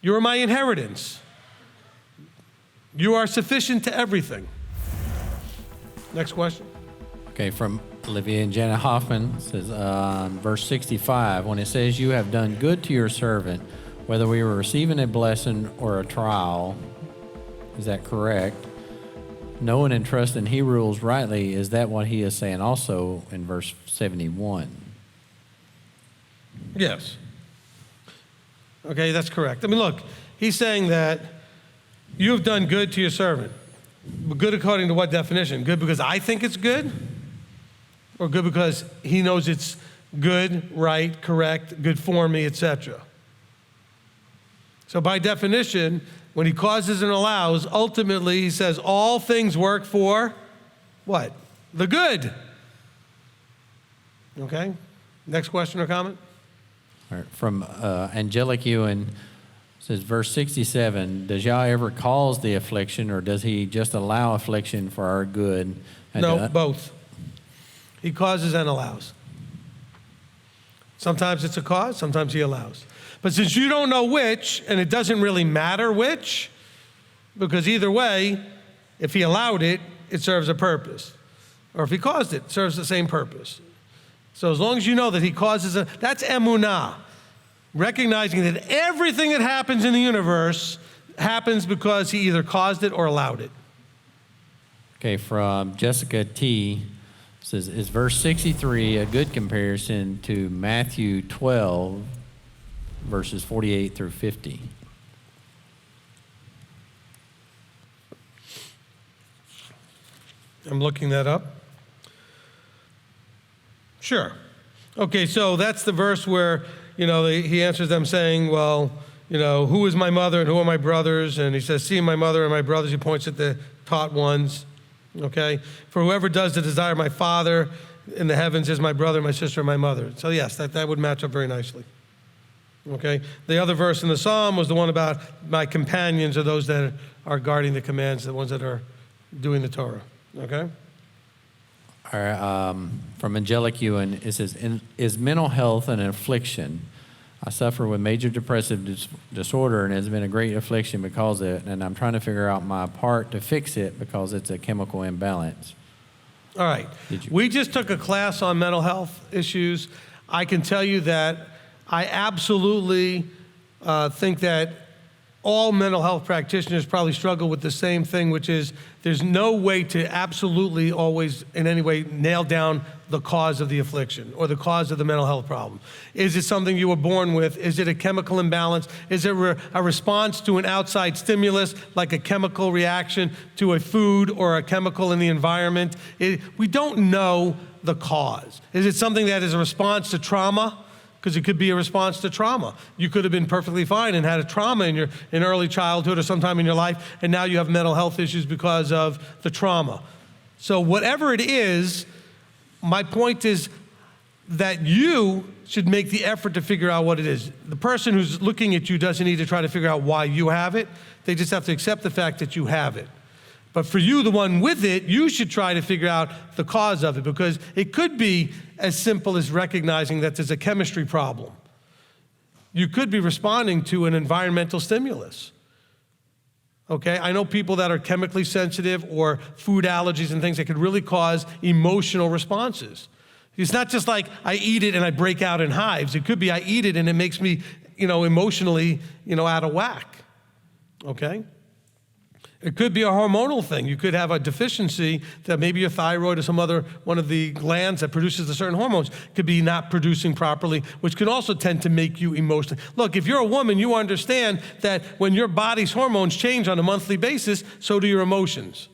You are my inheritance. You are sufficient to everything. Next question. Okay, from Olivia and Jana Hoffman, says, verse 65, when it says, you have done good to your servant, whether we were receiving a blessing or a trial, is that correct? Knowing and trusting he rules rightly, is that what he is saying also in verse 71? Yes. Okay, that's correct. I mean, look, he's saying that you have done good to your servant. But good according to what definition? Good because I think it's good? Or good because he knows it's good, right, correct, good for me, etc.? So by definition, when he causes and allows, ultimately he says all things work for what? The good. Okay? Next question or comment? All right, from Angelic Ewan, says verse 67, does Yah ever cause the affliction, or does he just allow affliction for our good? No, both. He causes and allows. Sometimes it's a cause, sometimes he allows. But since you don't know which, and it doesn't really matter which, Because either way, if he allowed it, it serves a purpose. Or if he caused it, it serves the same purpose. So as long as you know that he causes that's emunah. Recognizing that everything that happens in the universe happens because he either caused it or allowed it. Okay, from Jessica T. Says, is verse 63 a good comparison to Matthew 12, verses 48 through 50? I'm looking that up. Sure. Okay, so that's the verse where, he answers them saying, well, who is my mother and who are my brothers? And he says, see my mother and my brothers. He points at the taught ones. Okay? For whoever does the desire of my Father in the heavens is my brother, my sister, and my mother. So yes, that would match up very nicely. Okay? The other verse in the Psalm was the one about my companions are those that are guarding the commands, the ones that are doing the Torah. Okay? All right, from Angelic Ewan, it says, is mental health an affliction? I suffer with major depressive disorder, and it has been a great affliction because of it, and I'm trying to figure out my part to fix it because it's a chemical imbalance. All right. We just took a class on mental health issues. I can tell you that I absolutely think that all mental health practitioners probably struggle with the same thing, which is there's no way to absolutely always in any way nail down the cause of the affliction or the cause of the mental health problem. Is it something you were born with? Is it a chemical imbalance? Is it a response to an outside stimulus, like a chemical reaction to a food or a chemical in the environment? We don't know the cause. Is it something that is a response to trauma? Because it could be a response to trauma. You could have been perfectly fine and had a trauma in early childhood or sometime in your life, and now you have mental health issues because of the trauma. So whatever it is, my point is that you should make the effort to figure out what it is. The person who's looking at you doesn't need to try to figure out why you have it. They just have to accept the fact that you have it. But for you, the one with it, you should try to figure out the cause of it, because it could be as simple as recognizing that there's a chemistry problem. You could be responding to an environmental stimulus. Okay, I know people that are chemically sensitive or food allergies and things that could really cause emotional responses. It's not just like I eat it and I break out in hives. It could be I eat it and it makes me, emotionally, out of whack. Okay? It could be a hormonal thing. You could have a deficiency that maybe your thyroid or some other one of the glands that produces the certain hormones could be not producing properly, which can also tend to make you emotional. Look, if you're a woman, you understand that when your body's hormones change on a monthly basis, so do your emotions.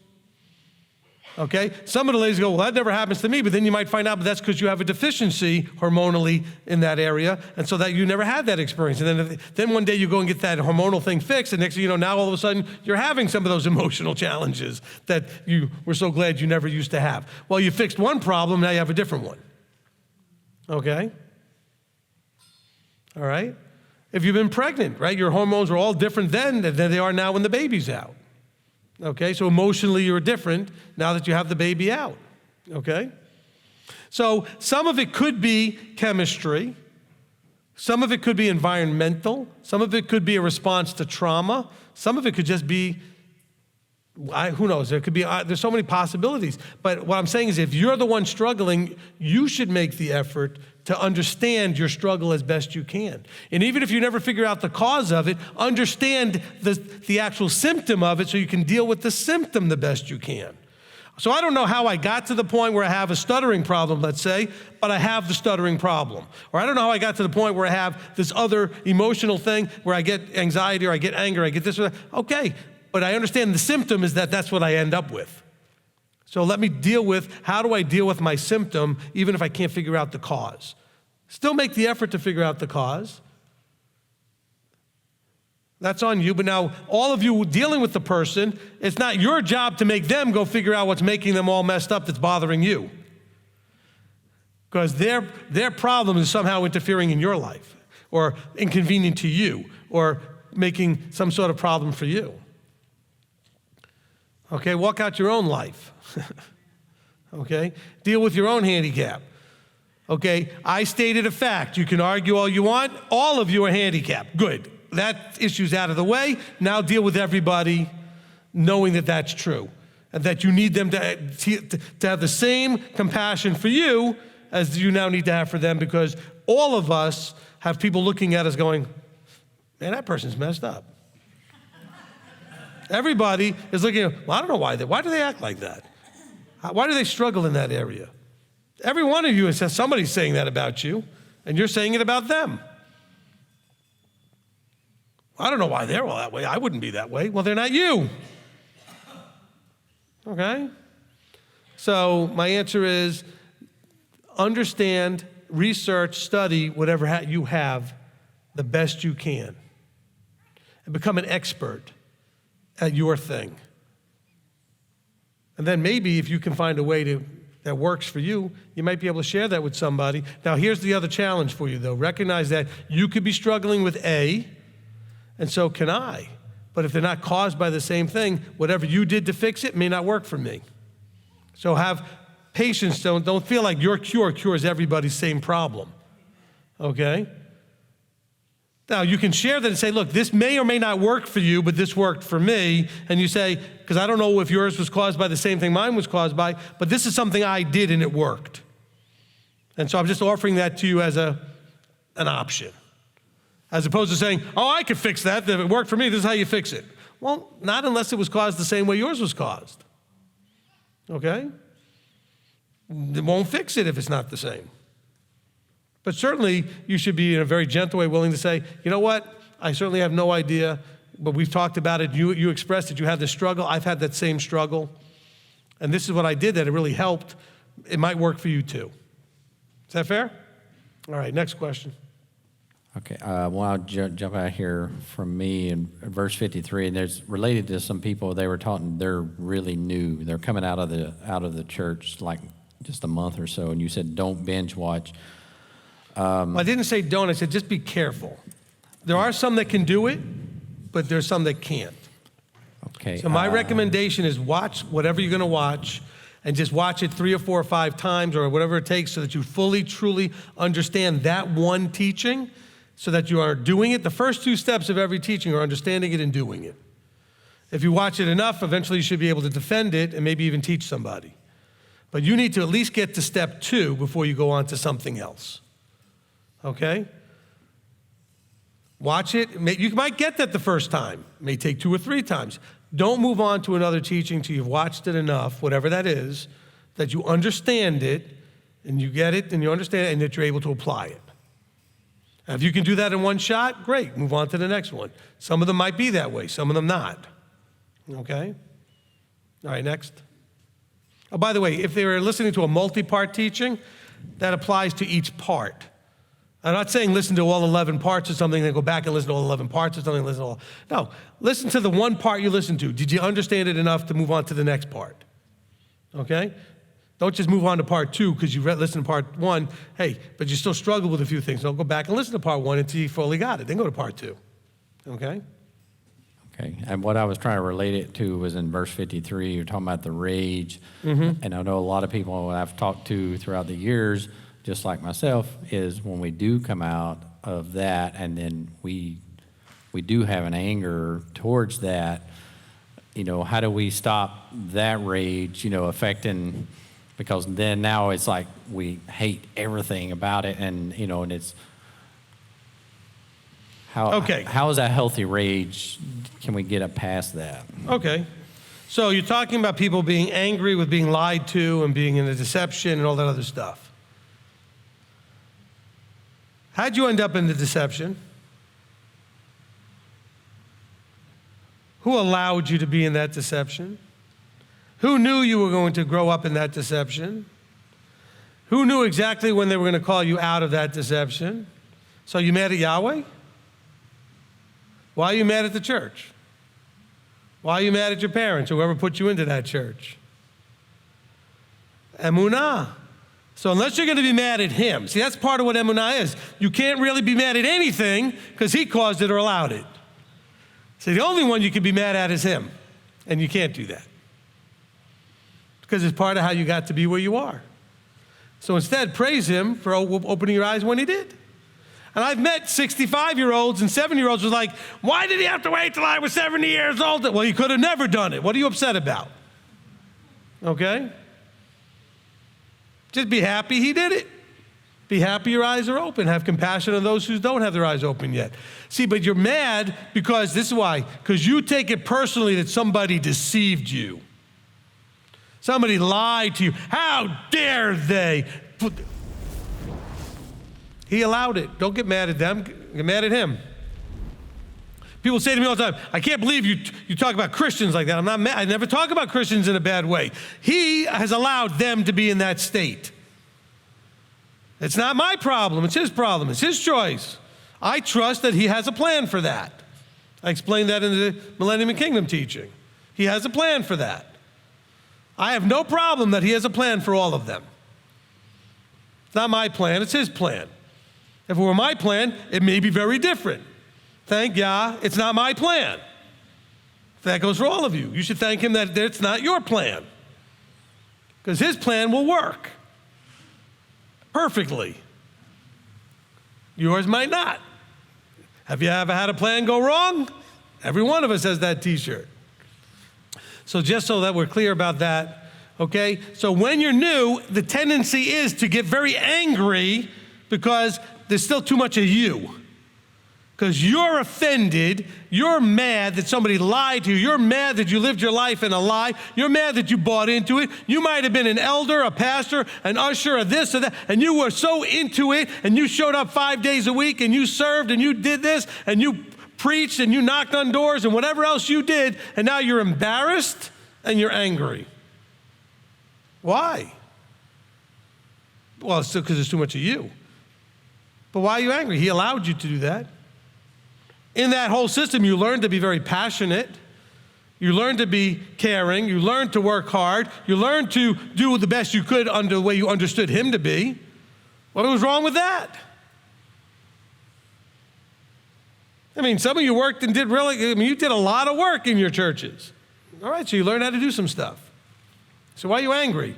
Okay? Some of the ladies go, well, that never happens to me, but then you might find out that's because you have a deficiency hormonally in that area, and so that you never had that experience. And then one day you go and get that hormonal thing fixed, and next thing you know, now all of a sudden you're having some of those emotional challenges that you were so glad you never used to have. Well, you fixed one problem, now you have a different one. Okay? All right? If you've been pregnant, right, your hormones are all different then than they are now when the baby's out. Okay, so emotionally you're different now that you have the baby out, okay? So some of it could be chemistry, some of it could be environmental, some of it could be a response to trauma, some of it could just be, who knows, there's so many possibilities. But what I'm saying is if you're the one struggling, you should make the effort to understand your struggle as best you can. And even if you never figure out the cause of it, understand the actual symptom of it so you can deal with the symptom the best you can. So I don't know how I got to the point where I have a stuttering problem, let's say, but I have the stuttering problem. Or I don't know how I got to the point where I have this other emotional thing where I get anxiety or I get anger, I get this or that. Okay, but I understand the symptom is that that's what I end up with. So let me deal with, how do I deal with my symptom even if I can't figure out the cause? Still make the effort to figure out the cause. That's on you, but now all of you dealing with the person, it's not your job to make them go figure out what's making them all messed up that's bothering you. Because their problem is somehow interfering in your life or inconvenient to you or making some sort of problem for you. Okay, walk out your own life. Okay, deal with your own handicap. Okay, I stated a fact. You can argue all you want. All of you are handicapped. Good. That issue's out of the way. Now deal with everybody knowing that that's true, and that you need them to have the same compassion for you as you now need to have for them, because all of us have people looking at us going, man, that person's messed up. Everybody is looking at, well, I don't know why do they act like that? Why do they struggle in that area? Every one of you has somebody saying that about you, and you're saying it about them. I don't know why they're all that way. I wouldn't be that way. Well, they're not you. Okay? So my answer is understand, research, study whatever you have the best you can, and become an expert at your thing. And then maybe if you can find a way that works for you, you might be able to share that with somebody. Now, here's the other challenge for you, though. Recognize that you could be struggling with A, and so can I. But if they're not caused by the same thing, whatever you did to fix it may not work for me. So have patience. Don't feel like your cure cures everybody's same problem, okay? Now, you can share that and say, look, this may or may not work for you, but this worked for me. And you say, because I don't know if yours was caused by the same thing mine was caused by, but this is something I did and it worked. And so I'm just offering that to you as an option, as opposed to saying, oh, I could fix that. If it worked for me, this is how you fix it. Well, not unless it was caused the same way yours was caused, okay? It won't fix it if it's not the same. But certainly, you should be in a very gentle way willing to say, you know what, I certainly have no idea, but we've talked about it. You expressed that you had this struggle. I've had that same struggle. And this is what I did that it really helped. It might work for you too. Is that fair? All right, next question. Okay, well, I'll jump out here from me in verse 53, and there's related to some people they were taught, and they're really new. They're coming out of the church like just a month or so, and you said don't binge watch. I didn't say don't, I said just be careful. There are some that can do it, but there's some that can't. Okay. So my recommendation is watch whatever you're going to watch, and just watch it 3 or 4 or 5 times or whatever it takes so that you fully, truly understand that one teaching, so that you are doing it. The first 2 steps of every teaching are understanding it and doing it. If you watch it enough, eventually you should be able to defend it and maybe even teach somebody. But you need to at least get to step 2 before you go on to something else. Okay? Watch it. You might get that the first time. It may take 2 or 3 times. Don't move on to another teaching till you've watched it enough, whatever that is, that you understand it, and you get it, and you understand it, and that you're able to apply it. And if you can do that in one shot, great. Move on to the next one. Some of them might be that way. Some of them not. Okay? All right, next. Oh, by the way, if they were listening to a multi-part teaching, that applies to each part. I'm not saying listen to all 11 parts or something, then go back and listen to all 11 parts or something. No, listen to the one part you listened to. Did you understand it enough to move on to the next part? Okay? Don't just move on to part 2 because you listened to part 1. Hey, but you still struggle with a few things. Don't go back and listen to part 1 until you fully got it. Then go to part 2. Okay? Okay, and what I was trying to relate it to was in verse 53, you're talking about the rage. Mm-hmm. And I know a lot of people I've talked to throughout the years, just like myself, is when we do come out of that and then we do have an anger towards that, how do we stop that rage, affecting, because then now it's like we hate everything about it and it's, how is that healthy rage? Can we get up past that? Okay. So you're talking about people being angry with being lied to and being in a deception and all that other stuff. How'd you end up in the deception? Who allowed you to be in that deception? Who knew you were going to grow up in that deception? Who knew exactly when they were going to call you out of that deception? So you mad at Yahweh? Why are you mad at the church? Why are you mad at your parents, whoever put you into that church? Emunah. So unless you're going to be mad at him, see, that's part of what emunah is. You can't really be mad at anything because he caused it or allowed it. See, the only one you can be mad at is him, and you can't do that because it's part of how you got to be where you are. So instead, praise him for opening your eyes when he did. And I've met 65-year-olds and 70-year-olds who's like, why did he have to wait till I was 70 years old? Well, he could have never done it. What are you upset about? Okay? Just be happy he did it. Be happy your eyes are open. Have compassion on those who don't have their eyes open yet. See, but you're mad because, this is why, because you take it personally that somebody deceived you. Somebody lied to you. How dare they? He allowed it. Don't get mad at them. Get mad at him. People say to me all the time, I can't believe you talk about Christians like that. I'm not mad. I never talk about Christians in a bad way. He has allowed them to be in that state. It's not my problem. It's his problem. It's his choice. I trust that he has a plan for that. I explained that in the Millennium and Kingdom teaching. He has a plan for that. I have no problem that he has a plan for all of them. It's not my plan. It's his plan. If it were my plan, it may be very different. Thank Yah, it's not my plan. That goes for all of you. You should thank him that it's not your plan. Because his plan will work perfectly. Yours might not. Have you ever had a plan go wrong? Every one of us has that t-shirt. So just so that we're clear about that, okay? So when you're new, the tendency is to get very angry because there's still too much of you. Because you're offended, you're mad that somebody lied to you, you're mad that you lived your life in a lie, you're mad that you bought into it. You might have been an elder, a pastor, an usher, or this or that, and you were so into it, and you showed up 5 days a week, and you served, and you did this, and you preached, and you knocked on doors, and whatever else you did, and now you're embarrassed, and you're angry. Why? Well, it's still because there's too much of you. But why are you angry? He allowed you to do that. In that whole system, you learn to be very passionate. You learn to be caring. You learn to work hard. You learn to do the best you could under the way you understood him to be. What was wrong with that? I mean, some of you worked and you did a lot of work in your churches. All right, so you learned how to do some stuff. So why are you angry?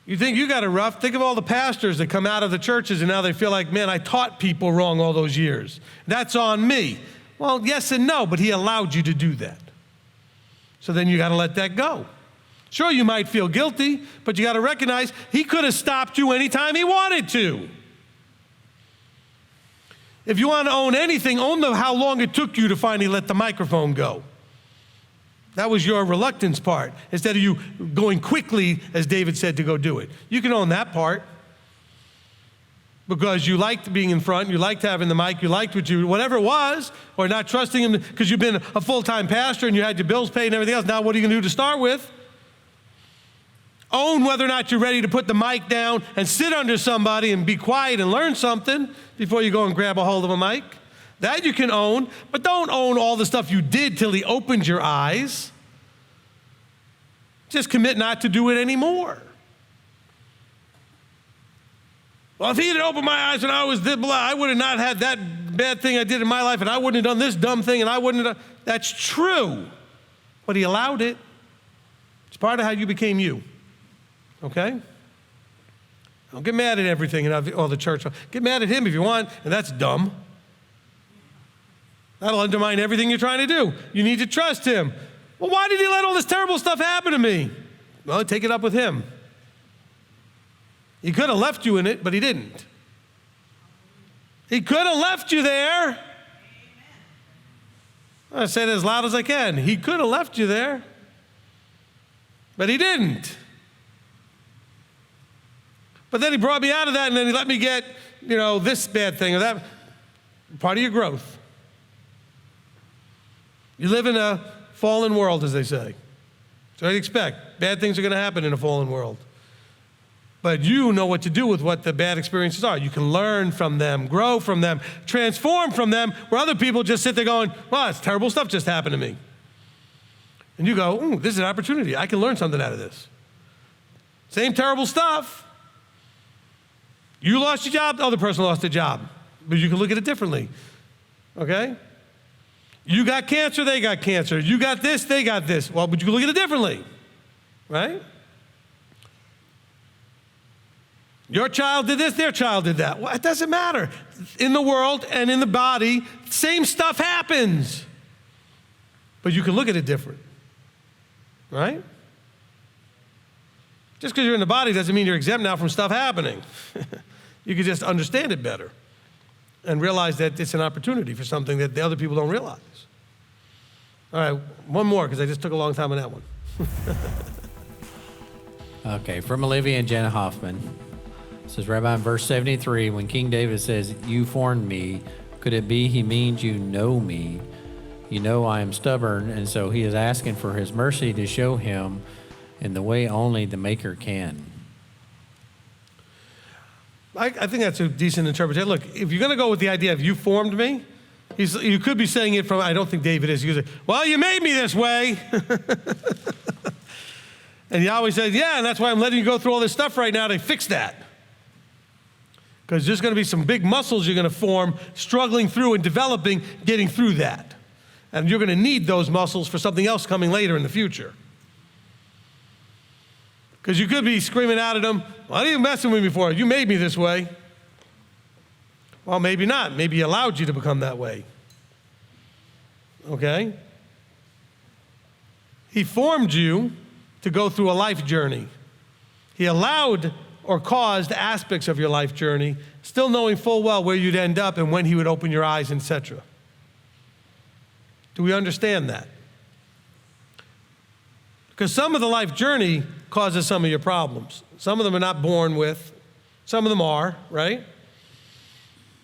You think you got it rough? Think of all the pastors that come out of the churches and now they feel like, man, I taught people wrong all those years. That's on me. Well, yes and no, but he allowed you to do that. So then you got to let that go. Sure, you might feel guilty, but you got to recognize he could have stopped you anytime he wanted to. If you want to own anything, own how long it took you to finally let the microphone go. That was your reluctance part, instead of you going quickly, as David said, to go do it. You can own that part because you liked being in front, you liked having the mic, you liked whatever it was, or not trusting him because you've been a full-time pastor and you had your bills paid and everything else. Now what are you going to do to start with? Own whether or not you're ready to put the mic down and sit under somebody and be quiet and learn something before you go and grab a hold of a mic. That you can own, but don't own all the stuff you did till he opened your eyes. Just commit not to do it anymore. Well, if he had opened my eyes when I was this blah, I would have not had that bad thing I did in my life, and I wouldn't have done this dumb thing, and I wouldn't have done. That's true, but he allowed it. It's part of how you became you, okay? Don't get mad at everything and all the church. Get mad at him if you want, and that's dumb. That'll undermine everything you're trying to do. You need to trust him. Well, why did he let all this terrible stuff happen to me? Well, take it up with him. He could have left you in it, but he didn't. He could have left you there. I say it as loud as I can. He could have left you there, but he didn't. But then he brought me out of that, and then he let me get, this bad thing or that. Part of your growth. You live in a fallen world, as they say. So you expect. Bad things are going to happen in a fallen world. But you know what to do with what the bad experiences are. You can learn from them, grow from them, transform from them, where other people just sit there going, well, it's terrible stuff just happened to me. And you go, ooh, this is an opportunity. I can learn something out of this. Same terrible stuff. You lost your job, the other person lost their job. But you can look at it differently. Okay? You got cancer, they got cancer. You got this, they got this. Well, but you can look at it differently, right? Your child did this, their child did that. Well, it doesn't matter. In the world and in the body, same stuff happens. But you can look at it different, right? Just because you're in the body doesn't mean you're exempt now from stuff happening. You can just understand it better and realize that it's an opportunity for something that the other people don't realize. All right, one more, because I just took a long time on that one. Okay, from Olivia and Jenna Hoffman. It says, Rabbi, in verse 73, when King David says, you formed me, could it be he means you know me? You know I am stubborn, and so he is asking for his mercy to show him in the way only the Maker can. I think that's a decent interpretation. Look, if you're going to go with the idea of you formed me, you could be saying it from, I don't think David is. You could say, well, you made me this way. And Yahweh says, yeah, and that's why I'm letting you go through all this stuff right now to fix that. Because there's going to be some big muscles you're going to form, struggling through and developing, getting through that. And you're going to need those muscles for something else coming later in the future. Because you could be screaming out at them, why are you messing with me for? You made me this way. Well, maybe not. Maybe he allowed you to become that way. Okay? He formed you to go through a life journey. He allowed or caused aspects of your life journey, still knowing full well where you'd end up and when he would open your eyes, etc. Do we understand that? Because some of the life journey causes some of your problems. Some of them are not born with. Some of them are, right?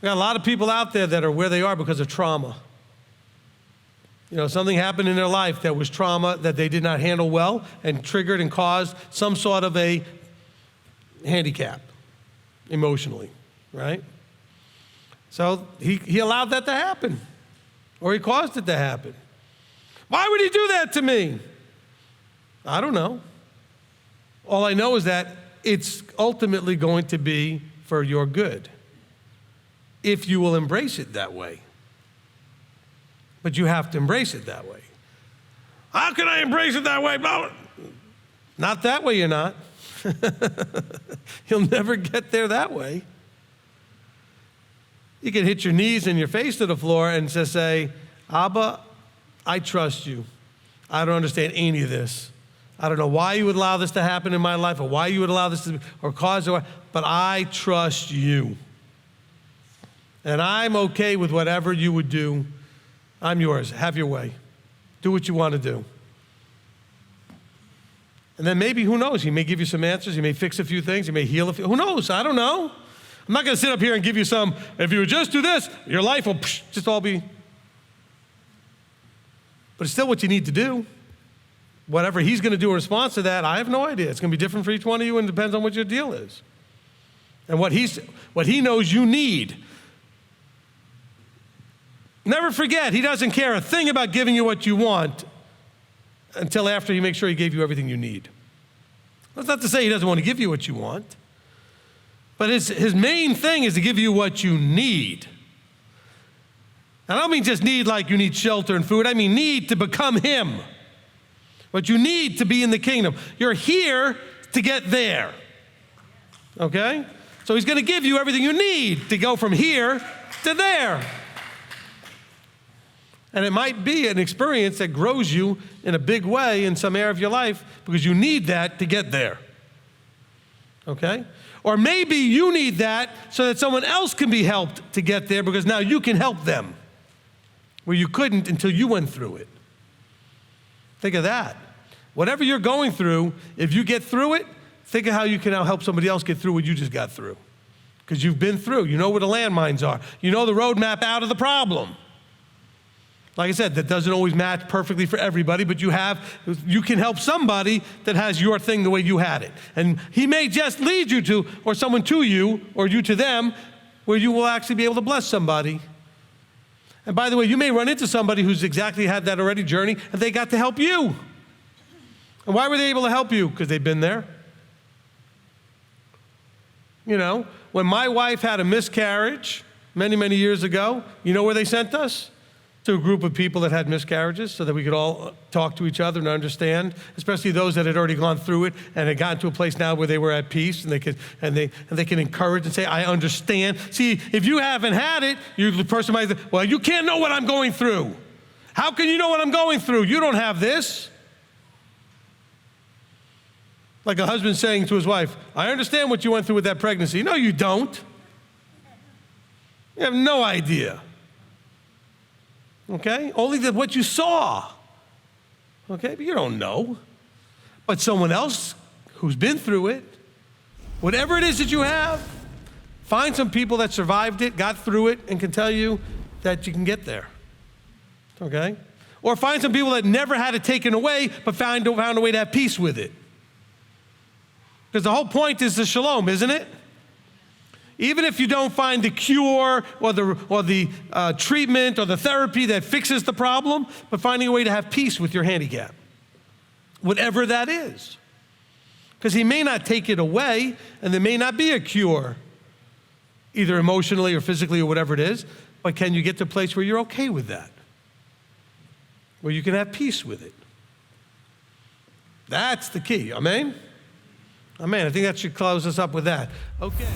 We got a lot of people out there that are where they are because of trauma. You know, something happened in their life that was trauma that they did not handle well and triggered and caused some sort of a handicap emotionally, right? So he allowed that to happen, or he caused it to happen. Why would he do that to me? I don't know. All I know is that it's ultimately going to be for your good, if you will embrace it that way. But you have to embrace it that way. How can I embrace it that way? Not that way, you're not. You'll never get there that way. You can hit your knees and your face to the floor and just say, Abba, I trust you. I don't understand any of this. I don't know why you would allow this to happen in my life or why you would allow this to, or cause it, but I trust you. And I'm okay with whatever you would do. I'm yours. Have your way. Do what you want to do. And then maybe, who knows, he may give you some answers. He may fix a few things. He may heal a few. Who knows? I don't know. I'm not going to sit up here and give you some, if you would just do this, your life will just all be. But it's still what you need to do. Whatever he's going to do in response to that, I have no idea. It's going to be different for each one of you, and it depends on what your deal is. And what he knows you need. Never forget, he doesn't care a thing about giving you what you want until after he makes sure he gave you everything you need. That's not to say he doesn't want to give you what you want, but his main thing is to give you what you need. And I don't mean just need like you need shelter and food. I mean need to become him. What you need to be in the kingdom. You're here to get there. Okay? So he's going to give you everything you need to go from here to there. And it might be an experience that grows you in a big way in some area of your life because you need that to get there. Okay? Or maybe you need that so that someone else can be helped to get there because now you can help them where you couldn't until you went through it. Think of that. Whatever you're going through, if you get through it, think of how you can now help somebody else get through what you just got through. Because you've been through. You know where the landmines are. You know the roadmap out of the problem. Like I said, that doesn't always match perfectly for everybody, but you can help somebody that has your thing the way you had it. And he may just lead you to, or someone to you, or you to them, where you will actually be able to bless somebody. And by the way, you may run into somebody who's exactly had that already journey, and they got to help you. And why were they able to help you? Because they've been there. You know, when my wife had a miscarriage many, many years ago, you know where they sent us? to a group of people that had miscarriages so that we could all talk to each other and understand, especially those that had already gone through it and had gotten to a place now where they were at peace and they can encourage and say, I understand. See, if you haven't had it, the person might say, well, you can't know what I'm going through. How can you know what I'm going through? You don't have this. Like a husband saying to his wife, I understand what you went through with that pregnancy. No, you don't. You have no idea. Okay? Only what you saw. Okay? But you don't know. But someone else who's been through it, whatever it is that you have, find some people that survived it, got through it, and can tell you that you can get there. Okay? Or find some people that never had it taken away, but found a way to have peace with it. Because the whole point is the shalom, isn't it? Even if you don't find the cure or the treatment or the therapy that fixes the problem, but finding a way to have peace with your handicap, whatever that is. Because he may not take it away, and there may not be a cure, either emotionally or physically or whatever it is, but can you get to a place where you're okay with that? Where you can have peace with it. That's the key. Amen? Amen. I think that should close us up with that. Okay.